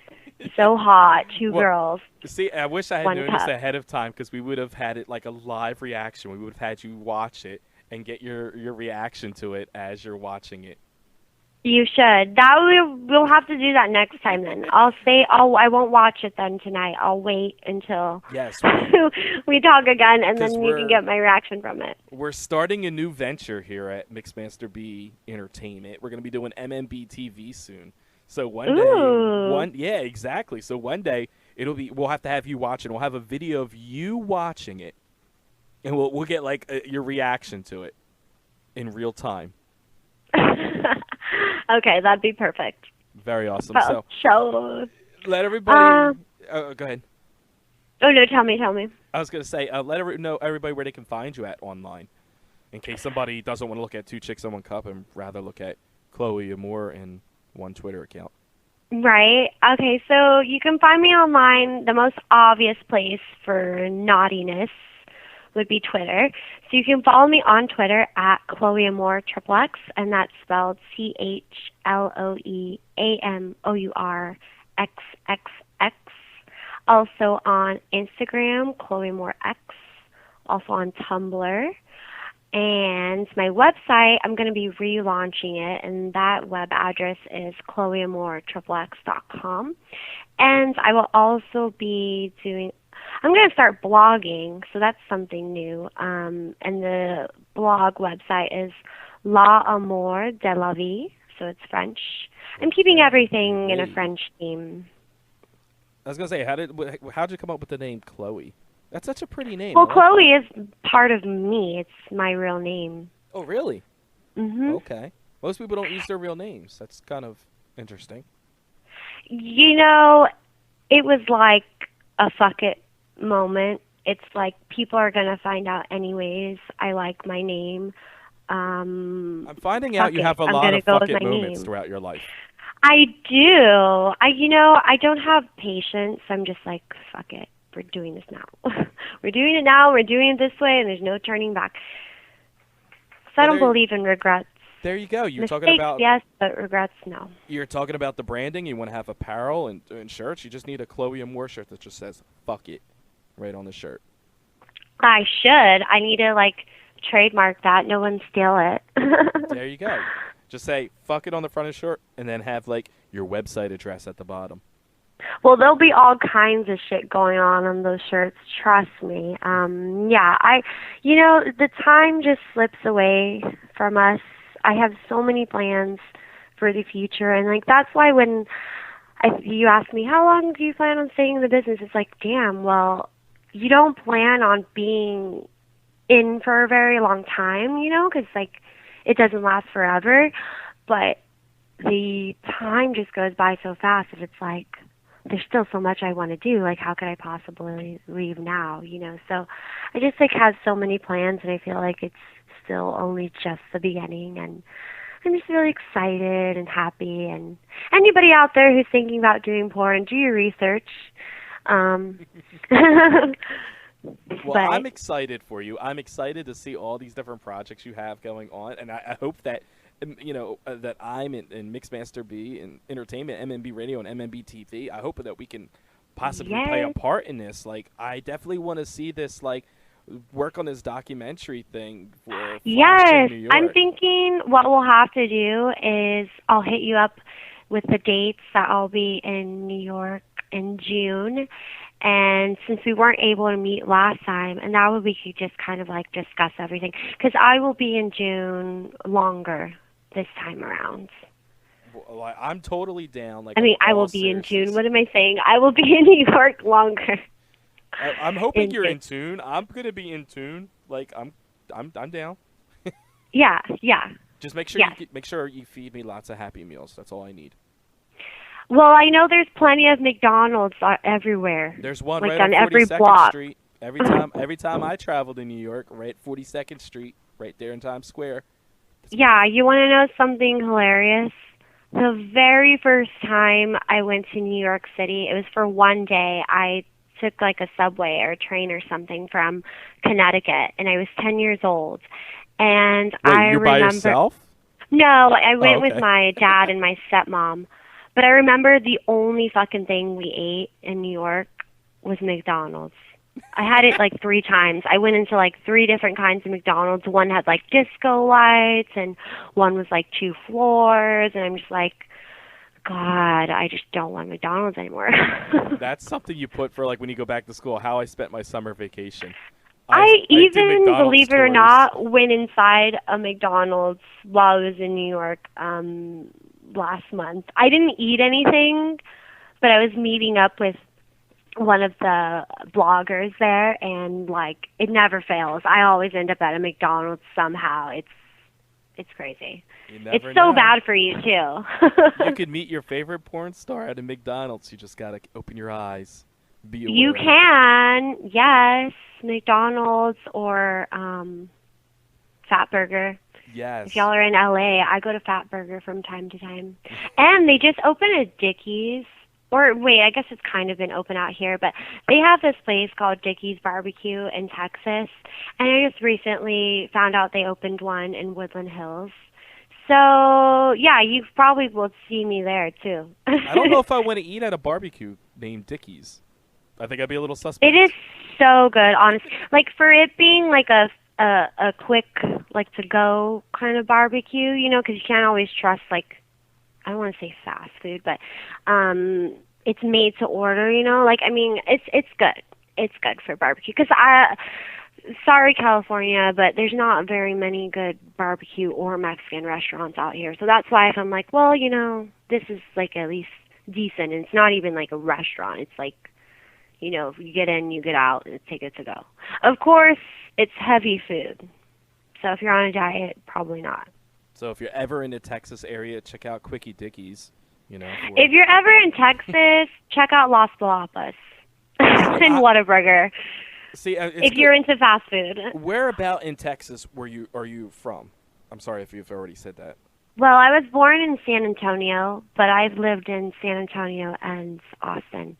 [SPEAKER 3] So hot, 2 girls.
[SPEAKER 2] See, I wish I had
[SPEAKER 3] 1
[SPEAKER 2] known this
[SPEAKER 3] cup.
[SPEAKER 2] ahead of time, because we would have had it like a live reaction. We would have had you watch it and get your reaction to it as you're watching it.
[SPEAKER 3] You should. We'll have to do that next time then. I won't watch it then tonight. I'll wait until
[SPEAKER 2] Yes,
[SPEAKER 3] we talk again, and
[SPEAKER 2] 'Cause
[SPEAKER 3] then you can get my reaction from it.
[SPEAKER 2] we're starting a new venture here at Mixmaster B Entertainment. We're going to be doing MMB TV soon. So one day, yeah, exactly. So one day we'll have to have you watch it. We'll have a video of you watching it, and we'll get like your reaction to it in real time.
[SPEAKER 3] Okay, that'd be perfect.
[SPEAKER 2] Very awesome.
[SPEAKER 3] So
[SPEAKER 2] let everybody. Go ahead.
[SPEAKER 3] Oh no, tell me.
[SPEAKER 2] I was gonna say, let everybody where they can find you at online, in case somebody doesn't want to look at 2 chicks in 1 cup and rather look at Chloe Amour and 1 Twitter account.
[SPEAKER 3] Right. Okay, so you can find me online. The most obvious place for naughtiness would be Twitter. So you can follow me on Twitter at Chloe Amour XXX, and that's spelled CHLOEAMOURXXX. Also on Instagram, Chloe Amour X. Also on Tumblr. And my website, I'm going to be relaunching it, and that web address is chloeamourxxx.com. And I will also be I'm going to start blogging, so that's something new. And the blog website is La Amour de la Vie, so it's French. I'm keeping everything in a French theme.
[SPEAKER 2] I was gonna say, how'd you come up with the name Chloe? That's such a pretty name.
[SPEAKER 3] Well, Chloe is part of me. It's my real name.
[SPEAKER 2] Oh, really?
[SPEAKER 3] Mm-hmm.
[SPEAKER 2] Okay. Most people don't use their real names. That's kind of interesting.
[SPEAKER 3] You know, it was like a fuck it moment. It's like people are gonna find out anyways. I like my name.
[SPEAKER 2] I'm finding out you have a
[SPEAKER 3] I'm
[SPEAKER 2] lot
[SPEAKER 3] gonna
[SPEAKER 2] of
[SPEAKER 3] go
[SPEAKER 2] fuck
[SPEAKER 3] with
[SPEAKER 2] it
[SPEAKER 3] my
[SPEAKER 2] moments
[SPEAKER 3] name.
[SPEAKER 2] throughout your life.
[SPEAKER 3] I do. I don't have patience. I'm just like, fuck it. We're doing this now. We're doing it now. We're doing it this way, and there's no turning back. So I don't believe in regrets.
[SPEAKER 2] There you go. You're
[SPEAKER 3] Mistakes,
[SPEAKER 2] talking about
[SPEAKER 3] yes, but regrets, no.
[SPEAKER 2] You're talking about the branding. You want to have apparel and shirts. You just need a Chloe Amour shirt that just says "fuck it" right on the shirt.
[SPEAKER 3] I should. I need to like trademark that. No one steal it.
[SPEAKER 2] There you go. Just say "fuck it" on the front of the shirt, and then have like your website address at the bottom.
[SPEAKER 3] Well, there'll be all kinds of shit going on those shirts. Trust me. Yeah, the time just slips away from us. I have so many plans for the future, and like that's why when you ask me how long do you plan on staying in the business, it's like, damn, well, you don't plan on being in for a very long time, because like it doesn't last forever, but the time just goes by so fast that it's like there's still so much I want to do. Like, how could I possibly leave now, So I just like have so many plans, and I feel like it's still only just the beginning, and I'm just really excited and happy. And anybody out there who's thinking about doing porn, do your research.
[SPEAKER 2] Well, I'm excited for you. I'm excited to see all these different projects you have going on, and I hope that that I'm in Mixmaster B and Entertainment, MMB Radio, and MMB TV. I hope that we can possibly play a part in this. Like, I definitely want to see this, like, work on this documentary thing for
[SPEAKER 3] Yes,
[SPEAKER 2] New York.
[SPEAKER 3] I'm thinking what we'll have to do is I'll hit you up with the dates that I'll be in New York in June. And since we weren't able to meet last time, and that way we could just kind of like discuss everything, because I will be in June longer this time around.
[SPEAKER 2] Well, I'm totally down. Like,
[SPEAKER 3] I will be in June. What am I saying? I will be in New York longer.
[SPEAKER 2] I'm hoping you're in tune. I'm gonna be in tune. Like, I'm down.
[SPEAKER 3] Yeah.
[SPEAKER 2] Just make sure you feed me lots of Happy Meals. That's all I need.
[SPEAKER 3] Well, I know there's plenty of McDonald's everywhere.
[SPEAKER 2] There's one
[SPEAKER 3] like
[SPEAKER 2] right
[SPEAKER 3] on
[SPEAKER 2] on
[SPEAKER 3] every
[SPEAKER 2] 42nd
[SPEAKER 3] block.
[SPEAKER 2] Street. Every time I travel to New York, right at 42nd Street, right there in Times Square.
[SPEAKER 3] Yeah, you want to know something hilarious? The very first time I went to New York City, it was for one day. I took like a subway or a train or something from Connecticut, and I was 10 years old. And
[SPEAKER 2] Wait,
[SPEAKER 3] I
[SPEAKER 2] you're
[SPEAKER 3] remember.
[SPEAKER 2] By yourself?
[SPEAKER 3] No, I went
[SPEAKER 2] okay.
[SPEAKER 3] with my dad and my stepmom. But I remember the only fucking thing we ate in New York was McDonald's. I had it like 3 times. I went into like 3 different kinds of McDonald's. One had like disco lights, and one was like 2 floors. And I'm just like, God, I just don't want McDonald's anymore.
[SPEAKER 2] That's something you put for like when you go back to school, how I spent my summer vacation.
[SPEAKER 3] I even, believe it or
[SPEAKER 2] tours.
[SPEAKER 3] not, went inside a McDonald's while I was in New York last month. I didn't eat anything, but I was meeting up with one of the bloggers there, and like it never fails. I always end up at a McDonald's somehow. It's crazy. It's so bad for you too.
[SPEAKER 2] You could meet your favorite porn star at a McDonald's. You just gotta open your eyes. Be aware.
[SPEAKER 3] You can, yes, McDonald's or Fatburger.
[SPEAKER 2] Yes.
[SPEAKER 3] If y'all are in LA, I go to Fatburger from time to time. And they just opened a Dickie's. Or wait, I guess it's kind of been open out here, but they have this place called Dickie's Barbecue in Texas. And I just recently found out they opened one in Woodland Hills. So, yeah, you probably will see me there, too.
[SPEAKER 2] I don't know if I want to eat at a barbecue named Dickie's. I think I'd be a little suspect.
[SPEAKER 3] It is so good, honestly. Like, for it being like a quick, like, to-go kind of barbecue, because you can't always trust, like, I don't want to say fast food, but it's made to order, Like, I mean, it's good. It's good for barbecue. Because sorry, California, but there's not very many good barbecue or Mexican restaurants out here. So that's why if I'm like, well, this is, like, at least decent. And it's not even, like, a restaurant. It's like, if you get in, you get out, and take it to go. Of course, it's heavy food. So if you're on a diet, probably not.
[SPEAKER 2] So if you're ever in the Texas area, check out Quickie Dickie's.
[SPEAKER 3] If you're ever in Texas, check out Las Palapas. and Whataburger.
[SPEAKER 2] See,
[SPEAKER 3] if you're into fast food.
[SPEAKER 2] Where about in Texas are you from? I'm sorry if you've already said that.
[SPEAKER 3] Well, I was born in San Antonio, but I've lived in San Antonio and Austin.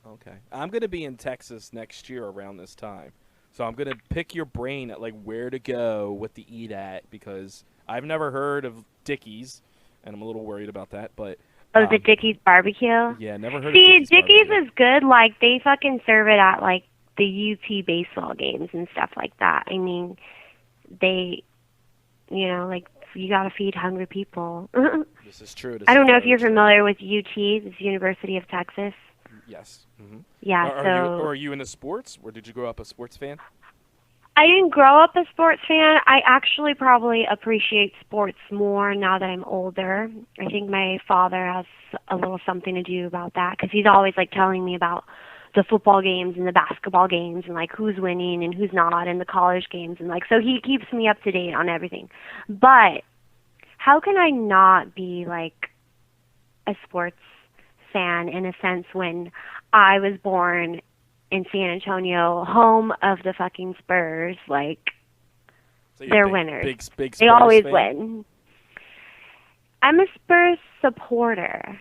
[SPEAKER 2] Okay. I'm going to be in Texas next year around this time. So I'm going to pick your brain at like where to go, what to eat at, because I've never heard of Dickie's, and I'm a little worried about that. But
[SPEAKER 3] the Dickie's barbecue?
[SPEAKER 2] Yeah, never heard of
[SPEAKER 3] Dickie's
[SPEAKER 2] Dickie's
[SPEAKER 3] is good. Like, they fucking serve it at, like, the UT baseball games and stuff like that. I mean, they, you know, like, you got to feed hungry people.
[SPEAKER 2] This is true.
[SPEAKER 3] I don't know if you're familiar with UT, it's University of Texas.
[SPEAKER 2] Yes. Mm-hmm.
[SPEAKER 3] Yeah,
[SPEAKER 2] are you into sports, or did you grow up a sports fan?
[SPEAKER 3] I didn't grow up a sports fan. I actually probably appreciate sports more now that I'm older. I think my father has a little something to do about that, because he's always, like, telling me about the football games and the basketball games and, like, who's winning and who's not, and the college games, and, like, so he keeps me up to date on everything. But how can I not be, like, a sports fan in a sense when I was born in San Antonio, home of the fucking Spurs? Like,
[SPEAKER 2] so
[SPEAKER 3] they're winners.
[SPEAKER 2] Big Spurs
[SPEAKER 3] they always
[SPEAKER 2] fan?
[SPEAKER 3] win. I'm a Spurs supporter.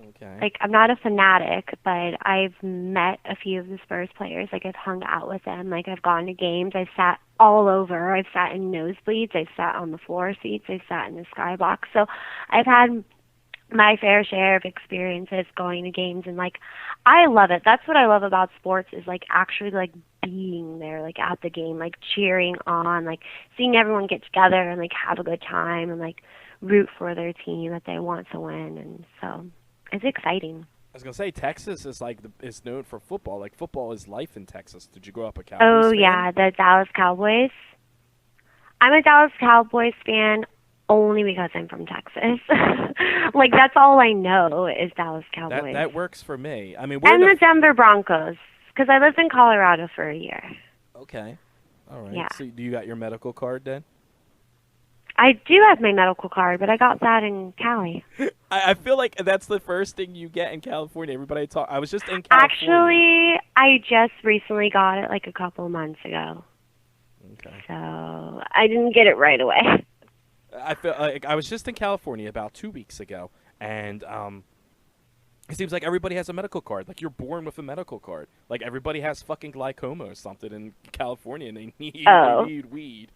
[SPEAKER 2] Okay.
[SPEAKER 3] Like, I'm not a fanatic, but I've met a few of the Spurs players. Like, I've hung out with them. Like, I've gone to games. I've sat all over. I've sat in nosebleeds. I've sat on the floor seats. I've sat in the skybox. So I've had my fair share of experiences going to games, and, like, I love it. That's what I love about sports, is, like, actually, like, being there, like, at the game, like, cheering on, like, seeing everyone get together and, like, have a good time and, like, root for their team that they want to win. And so it's exciting.
[SPEAKER 2] I was gonna say, Texas is like is known for football. Like, football is life in Texas. Did you grow up a Cowboys
[SPEAKER 3] Oh,
[SPEAKER 2] fan?
[SPEAKER 3] yeah, the Dallas Cowboys. I'm a Dallas Cowboys fan only because I'm from Texas. Like, that's all I know is Dallas Cowboys.
[SPEAKER 2] That works for me. I mean,
[SPEAKER 3] and the Denver Broncos, because I lived in Colorado for a year.
[SPEAKER 2] Okay. All right.
[SPEAKER 3] Yeah.
[SPEAKER 2] So do you got your medical card then?
[SPEAKER 3] I do have my medical card, but I got that in Cali.
[SPEAKER 2] I feel like that's the first thing you get in California. Everybody I was just in California.
[SPEAKER 3] Actually, I just recently got it like a couple months ago.
[SPEAKER 2] Okay.
[SPEAKER 3] So I didn't get it right away.
[SPEAKER 2] I feel like I was just in California about 2 weeks ago, and it seems like everybody has a medical card. Like, you're born with a medical card. Like, everybody has fucking glaucoma or something in California, and they need weed.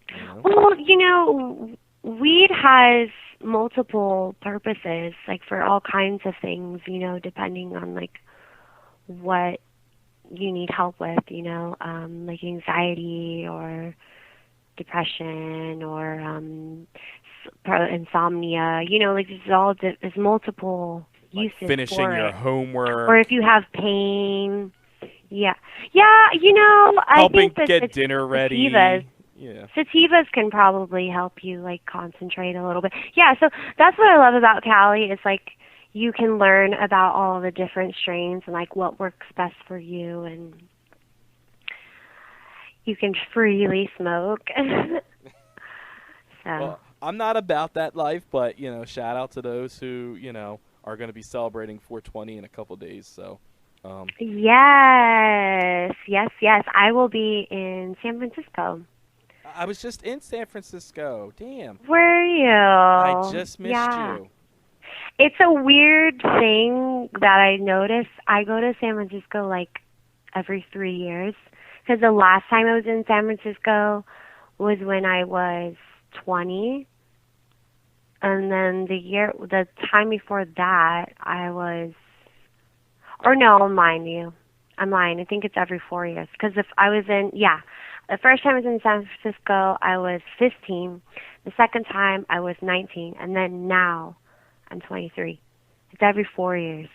[SPEAKER 2] You know?
[SPEAKER 3] Well, you know, weed has multiple purposes, like, for all kinds of things, you know, depending on, like, what you need help with, you know, like anxiety or depression or insomnia, you know, like, there's multiple uses for it.
[SPEAKER 2] Finishing your homework.
[SPEAKER 3] Or if you have pain. Yeah. Yeah, you know, I think that
[SPEAKER 2] get dinner ready.
[SPEAKER 3] Sativas can probably help you, like, concentrate a little bit. Yeah, so that's what I love about Cali is, like, you can learn about all the different strains and, like, what works best for you, and you can freely smoke. So.
[SPEAKER 2] Well, I'm not about that life, but, you know, shout out to those who, you know, are going to be celebrating 420 in a couple days. So,
[SPEAKER 3] yes. I will be in San Francisco.
[SPEAKER 2] I was just in San Francisco. Damn.
[SPEAKER 3] Were you?
[SPEAKER 2] I just missed you.
[SPEAKER 3] It's a weird thing that I notice. I go to San Francisco, like, every 3 years. Because the last time I was in San Francisco was when I was 20. And then the time before that, I'm lying. I think it's every 4 years. Because the first time I was in San Francisco, I was 15. The second time, I was 19. And then now, I'm 23. It's every 4 years.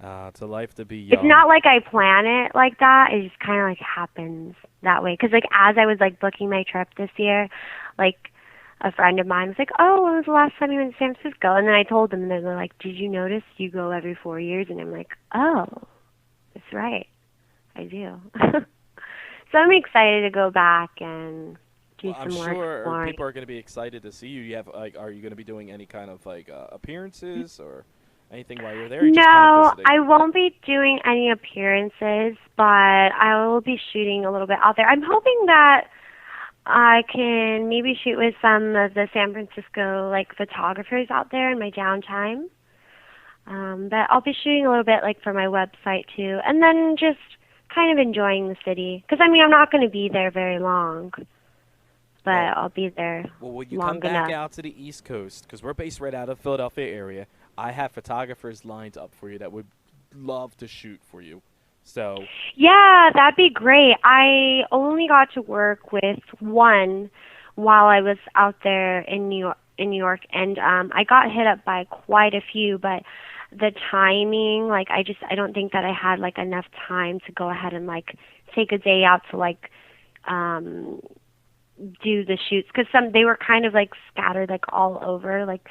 [SPEAKER 2] It's a life to be young.
[SPEAKER 3] It's not like I plan it like that. It just kind of, like, happens that way. Because, like, as I was, like, booking my trip this year, like, a friend of mine was like, oh, when was the last time you went to San Francisco? And then I told them, and they're like, did you notice you go every 4 years? And I'm like, oh, that's right. I do. So I'm excited to go back and do some more exploring.
[SPEAKER 2] I'm sure people are going to be excited to see you. You have, like, are you going to be doing any kind of, like, appearances or Anything while you're there? You're just kind
[SPEAKER 3] No,
[SPEAKER 2] of visiting?
[SPEAKER 3] I won't be doing any appearances, but I will be shooting a little bit out there. I'm hoping that I can maybe shoot with some of the San Francisco like photographers out there in my downtime. But I'll be shooting a little bit like for my website too, and then just kind of enjoying the city. Because I mean, I'm not going to be there very long, but I'll be there
[SPEAKER 2] Well, will you
[SPEAKER 3] long
[SPEAKER 2] come back
[SPEAKER 3] enough.
[SPEAKER 2] out to the East Coast? Because we're based right out of Philadelphia area. I have photographers lined up for you that would love to shoot for you. So
[SPEAKER 3] Yeah, that'd be great. I only got to work with one while I was out there in New York, and I got hit up by quite a few, but the timing, like I don't think that I had like enough time to go ahead and like take a day out to like do the shoots, because they were kind of like scattered like all over. Like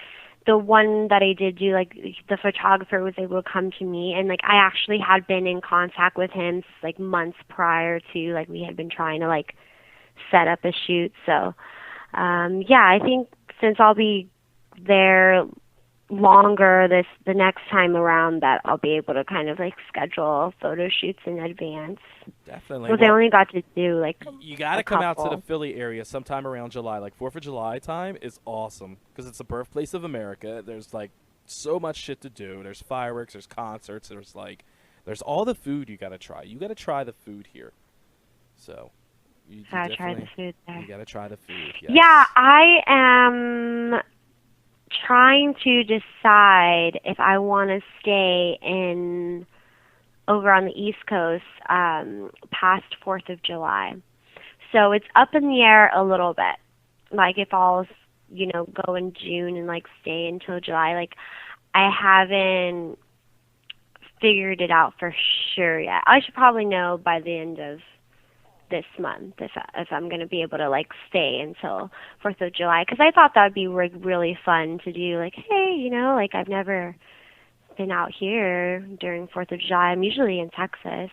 [SPEAKER 3] the one that I did do, like the photographer was able to come to me, and like I actually had been in contact with him like months prior to, like we had been trying to like set up a shoot. So yeah, I think since I'll be there longer the next time around, that I'll be able to kind of like schedule photo shoots in advance.
[SPEAKER 2] definitely.
[SPEAKER 3] Because I only got to do like
[SPEAKER 2] You got to
[SPEAKER 3] a
[SPEAKER 2] come out to the
[SPEAKER 3] couple.
[SPEAKER 2] Philly area sometime around July. Like 4th of July time is awesome because it's the birthplace of America. There's like so much shit to do. There's fireworks, there's concerts, there's all the food you got to try. You got to try the food here. So you
[SPEAKER 3] Gotta try the
[SPEAKER 2] definitely-
[SPEAKER 3] food there.
[SPEAKER 2] You got to try the food. Yes.
[SPEAKER 3] Yeah, I am trying to decide if I want to stay over on the East Coast past 4th of July. So it's up in the air a little bit. Like if I'll, go in June and like stay until July. Like I haven't figured it out for sure yet. I should probably know by the end of this month if I'm going to be able to like stay until 4th of July, because I thought that would be really fun to do. Like, hey, like I've never been out here during 4th of July. I'm usually in Texas.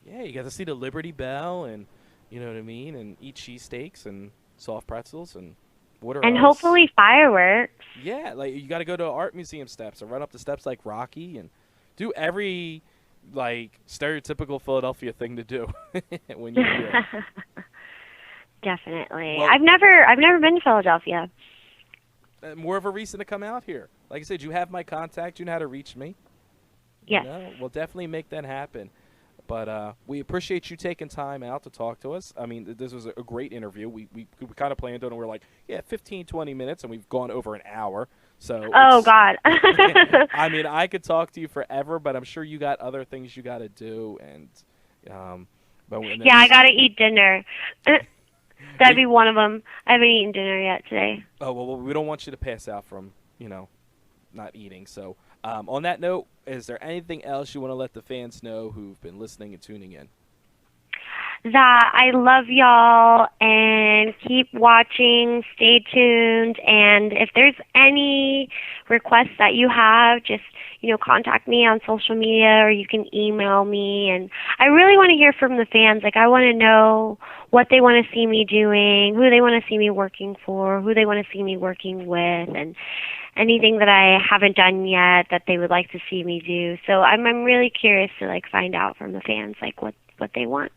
[SPEAKER 2] Yeah, you got to see the Liberty Bell and, you know what I mean, and eat cheesesteaks and soft pretzels and water
[SPEAKER 3] And
[SPEAKER 2] ice.
[SPEAKER 3] hopefully fireworks.
[SPEAKER 2] Yeah, like you got to go to art museum steps or run up the steps like Rocky and do every like stereotypical Philadelphia thing to do when you're here.
[SPEAKER 3] Definitely.
[SPEAKER 2] Well-
[SPEAKER 3] I've never been to Philadelphia.
[SPEAKER 2] More of a reason to come out here. Like I said, you have my contact. You know how to reach me.
[SPEAKER 3] Yes.
[SPEAKER 2] We'll definitely make that happen. But we appreciate you taking time out to talk to us. I mean, this was a great interview. We kind of planned on it, and we're like, 15, 20 minutes, and we've gone over an hour. So
[SPEAKER 3] Oh, God.
[SPEAKER 2] I mean, I could talk to you forever, but I'm sure you got other things you got to do. And
[SPEAKER 3] Yeah, I got to eat dinner. That'd be one of them. I haven't eaten dinner yet today.
[SPEAKER 2] Oh, well, we don't want you to pass out from, not eating. So on that note, is there anything else you want to let the fans know who've been listening and tuning in?
[SPEAKER 3] That I love y'all and keep watching, stay tuned, and if there's any requests that you have, just, contact me on social media or you can email me. And I really want to hear from the fans. Like, I want to know what they want to see me doing, who they want to see me working for, who they want to see me working with, and anything that I haven't done yet that they would like to see me do. So I'm really curious to, like, find out from the fans, like, what they want.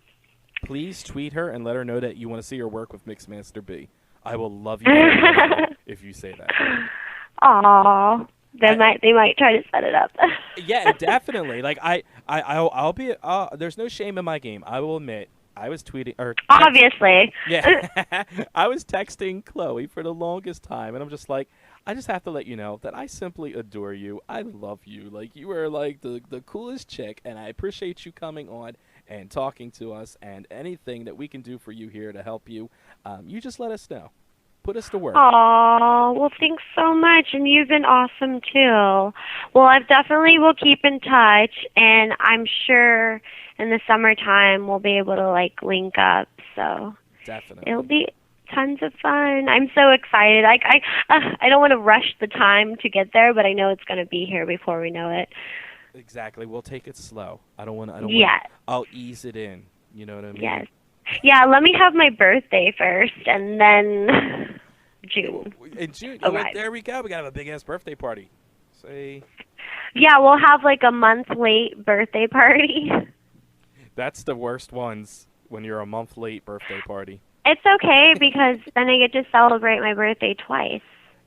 [SPEAKER 2] Please tweet her and let her know that you want to see her work with Mixmaster B. I will love you if you say that.
[SPEAKER 3] Aw, they might try to set it up.
[SPEAKER 2] Yeah, definitely. Like I'll be. There's no shame in my game. I will admit. I was tweeting or
[SPEAKER 3] Obviously.
[SPEAKER 2] Yeah, I was texting Chloe for the longest time, and I'm just like, I just have to let you know that I simply adore you. I love you. Like you are like the coolest chick, and I appreciate you coming on and talking to us, and anything that we can do for you here to help you, you just let us know. Put us to work.
[SPEAKER 3] Aw, well, thanks so much, and you've been awesome too. Well, I definitely will keep in touch, and I'm sure in the summertime we'll be able to like link up. So
[SPEAKER 2] Definitely.
[SPEAKER 3] it'll be tons of fun. I'm so excited. I don't want to rush the time to get there, but I know it's going to be here before we know it.
[SPEAKER 2] Exactly. We'll take it slow. I don't want.
[SPEAKER 3] Yeah.
[SPEAKER 2] I'll ease it in. You know what I mean?
[SPEAKER 3] Yes. Yeah, let me have my birthday first, and then June.
[SPEAKER 2] In June.
[SPEAKER 3] All
[SPEAKER 2] Well,
[SPEAKER 3] right.
[SPEAKER 2] there we go. We got to have a big ass birthday party. Say.
[SPEAKER 3] Yeah, we'll have like a month late birthday party.
[SPEAKER 2] That's the worst ones when you're a month late birthday party.
[SPEAKER 3] It's okay because then I get to celebrate my birthday twice.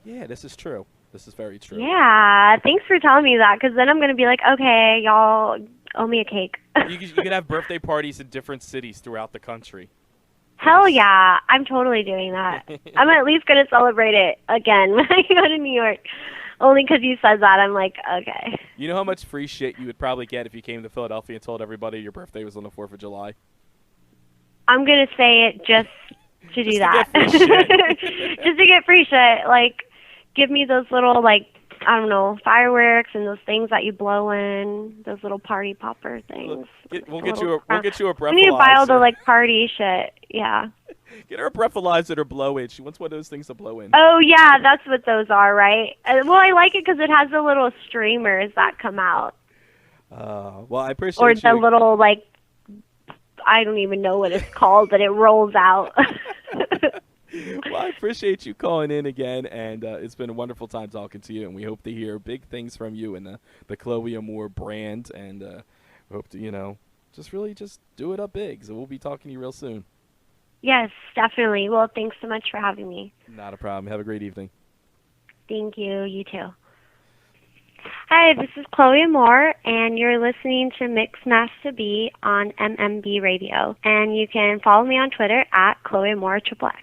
[SPEAKER 2] Yeah, this is true. This is very true.
[SPEAKER 3] Yeah, thanks for telling me that because then I'm going to be like, okay, y'all owe me a cake.
[SPEAKER 2] You could have birthday parties in different cities throughout the country.
[SPEAKER 3] Hell yeah, I'm totally doing that. I'm at least going to celebrate it again when I go to New York. Only because you said that, I'm like, okay.
[SPEAKER 2] You know how much free shit you would probably get if you came to Philadelphia and told everybody your birthday was on the 4th of July?
[SPEAKER 3] I'm going to say it just to do that.
[SPEAKER 2] Just to get free shit.
[SPEAKER 3] Just to get free shit. Like, give me those little, like, I don't know, fireworks and those things that you blow in, those little party popper things.
[SPEAKER 2] We'll get you a breathalyzer.
[SPEAKER 3] I need to buy all the, like, party shit. Yeah.
[SPEAKER 2] Get her a breathalyzer or blow in. She wants one of those things to blow in.
[SPEAKER 3] Oh, yeah, that's what those are, right? Well, I like it because it has the little streamers that come out.
[SPEAKER 2] Well, I appreciate
[SPEAKER 3] or
[SPEAKER 2] you.
[SPEAKER 3] the little, like, I don't even know what it's called, but it rolls out.
[SPEAKER 2] Well, I appreciate you calling in again, and it's been a wonderful time talking to you, and we hope to hear big things from you and the Chloe Amour brand, and we hope to, just really just do it up big. So we'll be talking to you real soon.
[SPEAKER 3] Yes, definitely. Well, thanks so much for having me.
[SPEAKER 2] Not a problem. Have a great evening.
[SPEAKER 3] Thank you. You too. Hi, this is Chloe Amour, and you're listening to Masta B on MMB Radio. And you can follow me on Twitter at Chloe Amour XXX.